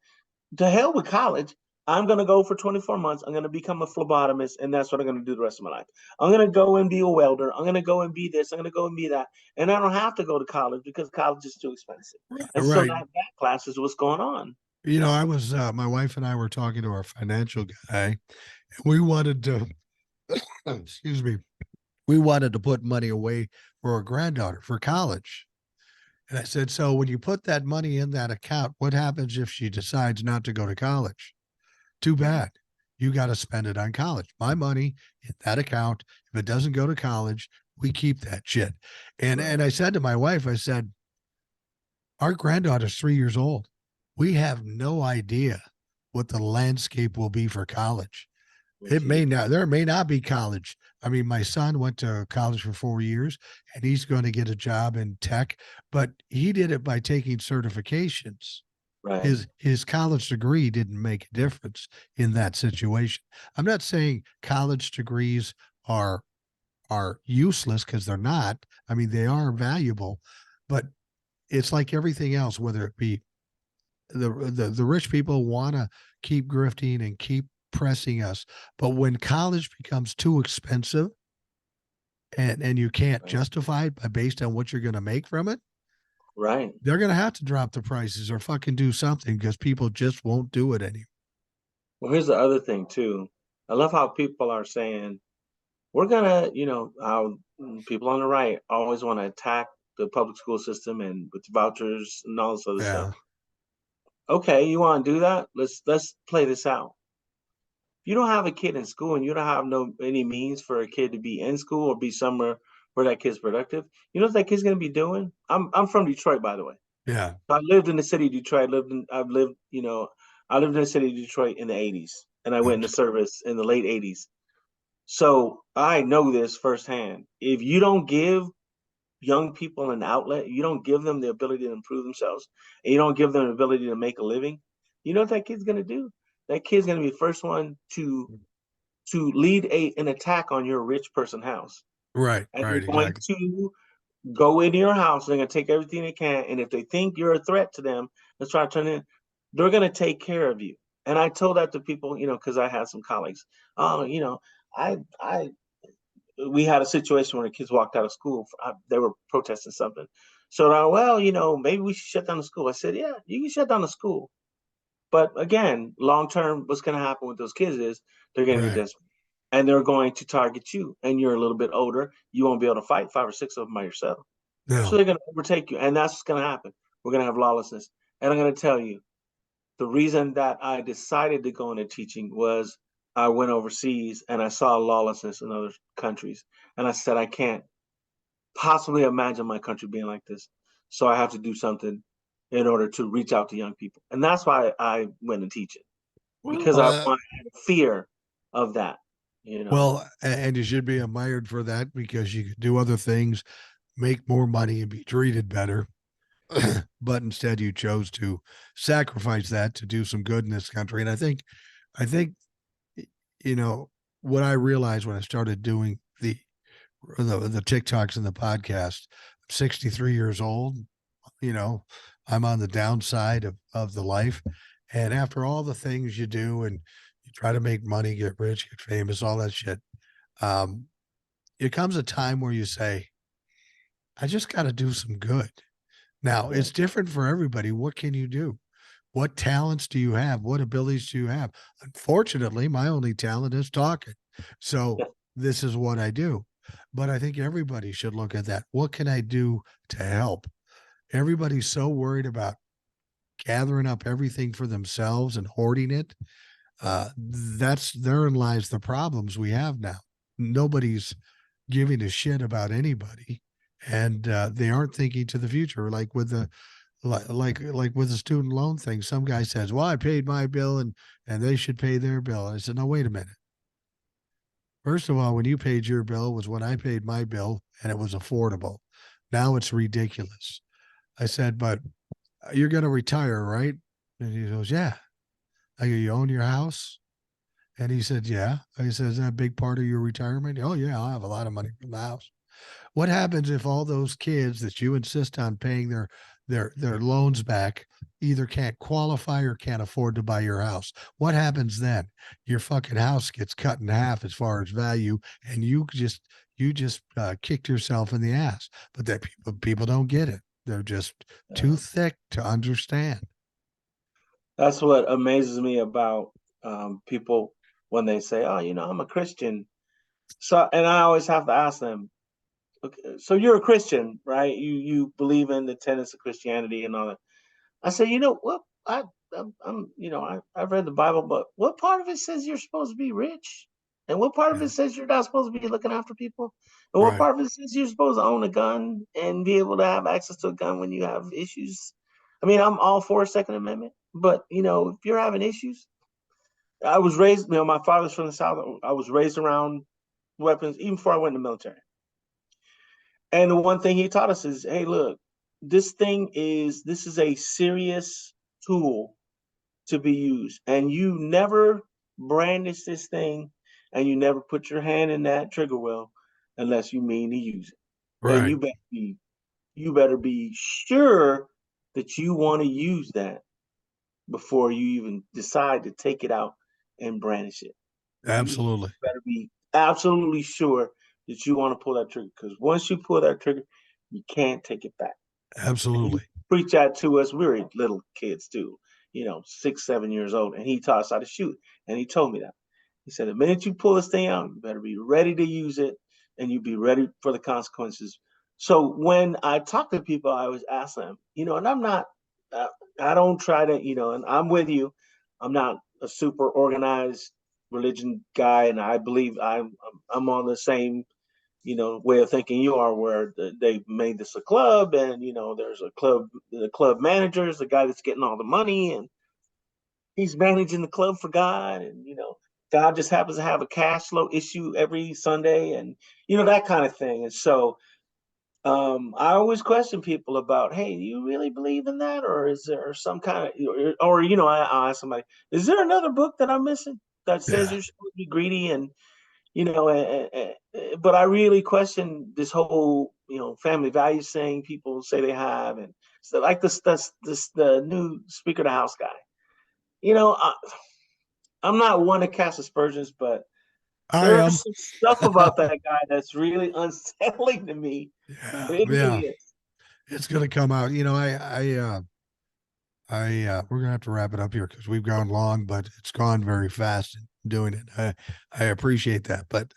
to hell with college. I'm going to go for 24 months. I'm going to become a phlebotomist, and that's what I'm going to do the rest of my life. I'm going to go and be a welder. I'm going to go and be this. I'm going to go and be that. And I don't have to go to college because college is too expensive. And so Right. that class is what's going on. I was, my wife and I were talking to our financial guy, and we wanted to, excuse me, we wanted to put money away for our granddaughter for college. And I said, so when you put that money in that account, what happens if she decides not to go to college? Too bad. You got to spend it on college. My money in that account, if it doesn't go to college, we keep that shit. And I said to my wife, I said, our granddaughter's 3 years old. We have no idea what the landscape will be for college. It may not, there may not be college. I mean, my son went to college for 4 years and he's going to get a job in tech, but he did it by taking certifications. Right. His college degree didn't make a difference in that situation. I'm not saying college degrees are useless, because they're not. I mean, they are valuable, but it's like everything else, whether it be the rich people want to keep grifting and keep pressing us. But when college becomes too expensive and you can't Right. justify it based on what you're going to make from it, Right. they're going to have to drop the prices or fucking do something, because people just won't do it anymore. Well, here's the other thing too. I love how people are saying we're gonna, how people on the right always want to attack the public school system and with vouchers and all this other stuff. Yeah. Okay, you want to do that? Let's play this out. If you don't have a kid in school and you don't have no any means for a kid to be in school or be somewhere where that kid's productive, you know what that kid's gonna be doing? I'm from Detroit, by the way. Yeah. So I lived in the city of Detroit. I lived in the city of Detroit in the 80s, and I went into service in the late 80s. So I know this firsthand. If you don't give young people an outlet, you don't give them the ability to improve themselves, and you don't give them the ability to make a living, you know what that kid's gonna do? That kid's gonna be the first one to lead an attack on your rich person house. Right. And they're Right. going Exactly. to go into your house. They're gonna take everything they can. And if they think you're a threat to them, let's try to turn in, they're gonna take care of you. And I told that to people, because I had some colleagues. Oh, I we had a situation where the kids walked out of school. They were protesting something. So, well, maybe we should shut down the school. I said, yeah, you can shut down the school. But again, long term, what's going to happen with those kids is they're going to get Right. desperate. and they're going to target you, and you're a little bit older. You won't be able to fight 5 or 6 of them by yourself. So No. they're going to overtake you, and that's what's going to happen. We're going to have lawlessness. And I'm going to tell you, the reason that I decided to go into teaching was I went overseas and I saw lawlessness in other countries. And I said, I can't possibly imagine my country being like this. So I have to do something in order to reach out to young people. And that's why I went and teach it, Well, because I had a fear of that, you know. and you should be admired for that because you could do other things, make more money, and be treated better. But instead, you chose to sacrifice that to do some good in this country. And I think, you know, what I realized when I started doing the TikToks and the podcast, I'm 63 years old. You know, I'm on the downside of the life. And after all the things you do and you try to make money, get rich, get famous, all that shit, um, it comes a time where you say, I just got to do some good. Now, Yeah. it's different for everybody. What can you do? What talents do you have? What abilities do you have? Unfortunately, my only talent is talking. So this is what I do. But I think everybody should look at that. What can I do to help? Everybody's so worried about gathering up everything for themselves and hoarding it. That's therein lies the problems we have now. Nobody's giving a shit about anybody, and they aren't thinking to the future. Like with the student loan thing, some guy says, "Well, I paid my bill, and they should pay their bill." And I said, "No, wait a minute. First of all, when you paid your bill was when I paid my bill, and it was affordable. Now it's ridiculous." I said, "But you're going to retire, right?" And he goes, "Yeah." I go, "You own your house?" And he said, "Yeah." I said, "Is that a big part of your retirement?" "Oh, yeah, I'll have a lot of money from the house." What happens if all those kids that you insist on paying their loans back either can't qualify or can't afford to buy your house? What happens then? Your fucking house gets cut in half as far as value, and you just kicked yourself in the ass. But that people don't get it. They're just too thick to understand. That's what amazes me about people when they say, "Oh, I'm a Christian." So, and I always have to ask them, "Okay, so you're a Christian, right? You believe in the tenets of Christianity and all that." I say, "You know what? I've read the Bible, but what part of it says you're supposed to be rich, and what part of Yeah. it says you're not supposed to be looking after people, and what Right. part of it says you're supposed to own a gun and be able to have access to a gun when you have issues?" I mean, I'm all for Second Amendment, but if you're having issues, I was raised. My father's from the South. I was raised around weapons even before I went in the military. And the one thing he taught us is, hey, look, this is a serious tool to be used. And you never brandish this thing and you never put your hand in that trigger wheel unless you mean to use it. And Right. you better be sure that you want to use that before you even decide to take it out and brandish it. You Absolutely. better be absolutely sure that you want to pull that trigger, because once you pull that trigger, you can't take it back. And he Absolutely. preached that to us. We were little kids too, 6, 7 years old, and he taught us how to shoot. And he told me that. He said, the minute you pull this thing out, you better be ready to use it, and you be ready for the consequences. So when I talk to people, I always ask them, and I'm not, uh, I don't try to, and I'm with you. I'm not a super organized religion guy, and I believe I'm on the same way of thinking you are, where they made this a club, and there's a club, the club manager is the guy that's getting all the money, and he's managing the club for God, and God just happens to have a cash flow issue every Sunday, and that kind of thing. And so I always question people about, hey, do you really believe in that, or is there some kind of, or I ask somebody, is there another book that I'm missing that says Yeah. you're supposed to be greedy? And but I really question this whole family values thing people say they have. And so, like this the new Speaker of the House guy. I'm not one to cast aspersions, but I am. there's some stuff about that guy that's really unsettling to me. Yeah. It really Yeah. is. It's going to come out. I We're gonna have to wrap it up here because we've gone long, but it's gone very fast in doing it. I appreciate that. But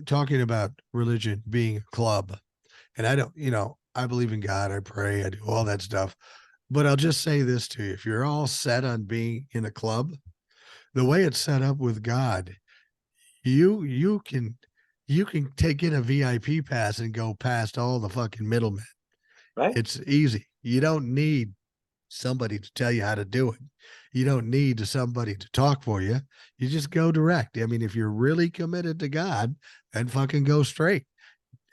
talking about religion being a club, and I don't, I believe in God, I pray, I do all that stuff. But I'll just say this to you: if you're all set on being in a club, the way it's set up with God, you can take in a VIP pass and go past all the fucking middlemen. right? It's easy. You don't need somebody to tell you how to do it. You don't need somebody to talk for you. You just go direct. I mean, if you're really committed to God, then fucking go straight.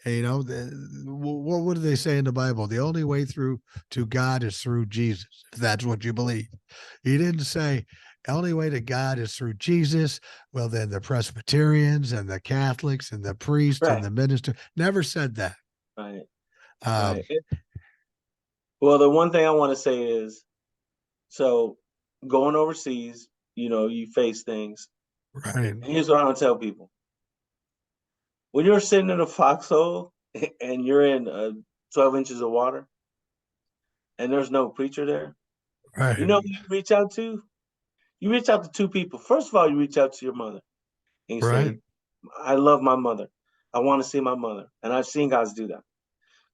What do they say in the Bible? The only way through to God is through Jesus, if that's what you believe. He didn't say the only way to God is through Jesus. Well, then the Presbyterians and the Catholics and the priests and Right, the minister never said that. right, Um, right. Well, the one thing I want to say is, so going overseas, you face things. right, And here's what I want to tell people: when you're sitting in a foxhole and you're in 12 inches of water, and there's no preacher there, you know right, who you reach out to? You reach out to two people. First of all, you reach out to your mother and you right. say, I love my mother. I want to see my mother. And I've seen guys do that.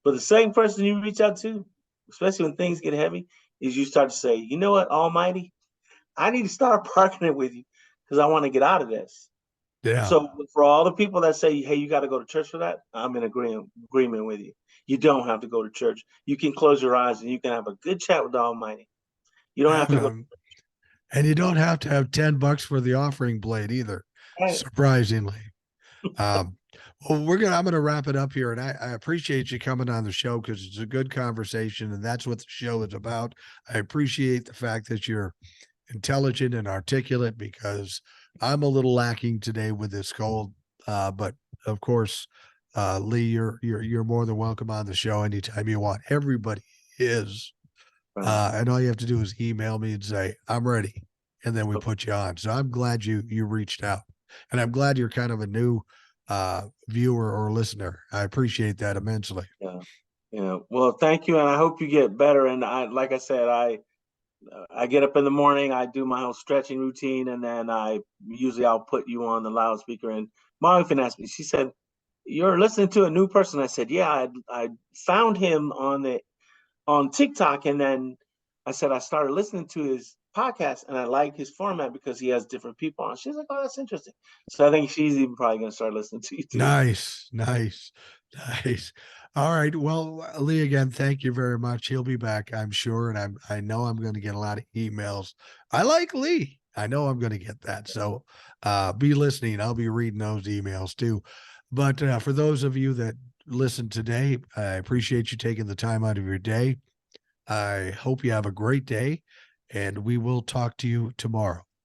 But the second person you reach out to, especially when things get heavy, is you start to say, you know what, Almighty, I need to start partnering with you because I want to get out of this. Yeah. So for all the people that say, hey, you got to go to church for that, I'm in agreement with you. You don't have to go to church. You can close your eyes and you can have a good chat with the Almighty. You don't have to go. And you don't have to have $10 for the offering plate either, Right. surprisingly. Um, well, I'm gonna wrap it up here, and I appreciate you coming on the show because it's a good conversation, and that's what the show is about. I appreciate the fact that you're intelligent and articulate because I'm a little lacking today with this cold. But of course, Lee, you're more than welcome on the show anytime you want. Everybody is. Right. And all you have to do is email me and say, I'm ready. And then we Okay. put you on. So I'm glad you reached out. And I'm glad you're kind of a new viewer or listener. I appreciate that immensely. Yeah. Yeah. Well, thank you, and I hope you get better. And like I said, I get up in the morning, I do my whole stretching routine, and then I'll put you on the loudspeaker. And my wife asked me, she said, "You're listening to a new person?" I said, "Yeah, I found him on TikTok, and then I said I started listening to his podcast, and I like his format because he has different people on." She's like, "Oh, that's interesting." So I think she's even probably going to start listening to you too. Nice, nice, nice. All right. Well, Lee, again, thank you very much. He'll be back, I'm sure, and I know I'm going to get a lot of emails. I like Lee. I know I'm going to get that. So, be listening. I'll be reading those emails too. But for those of you that listened today, I appreciate you taking the time out of your day. I hope you have a great day, and we will talk to you tomorrow.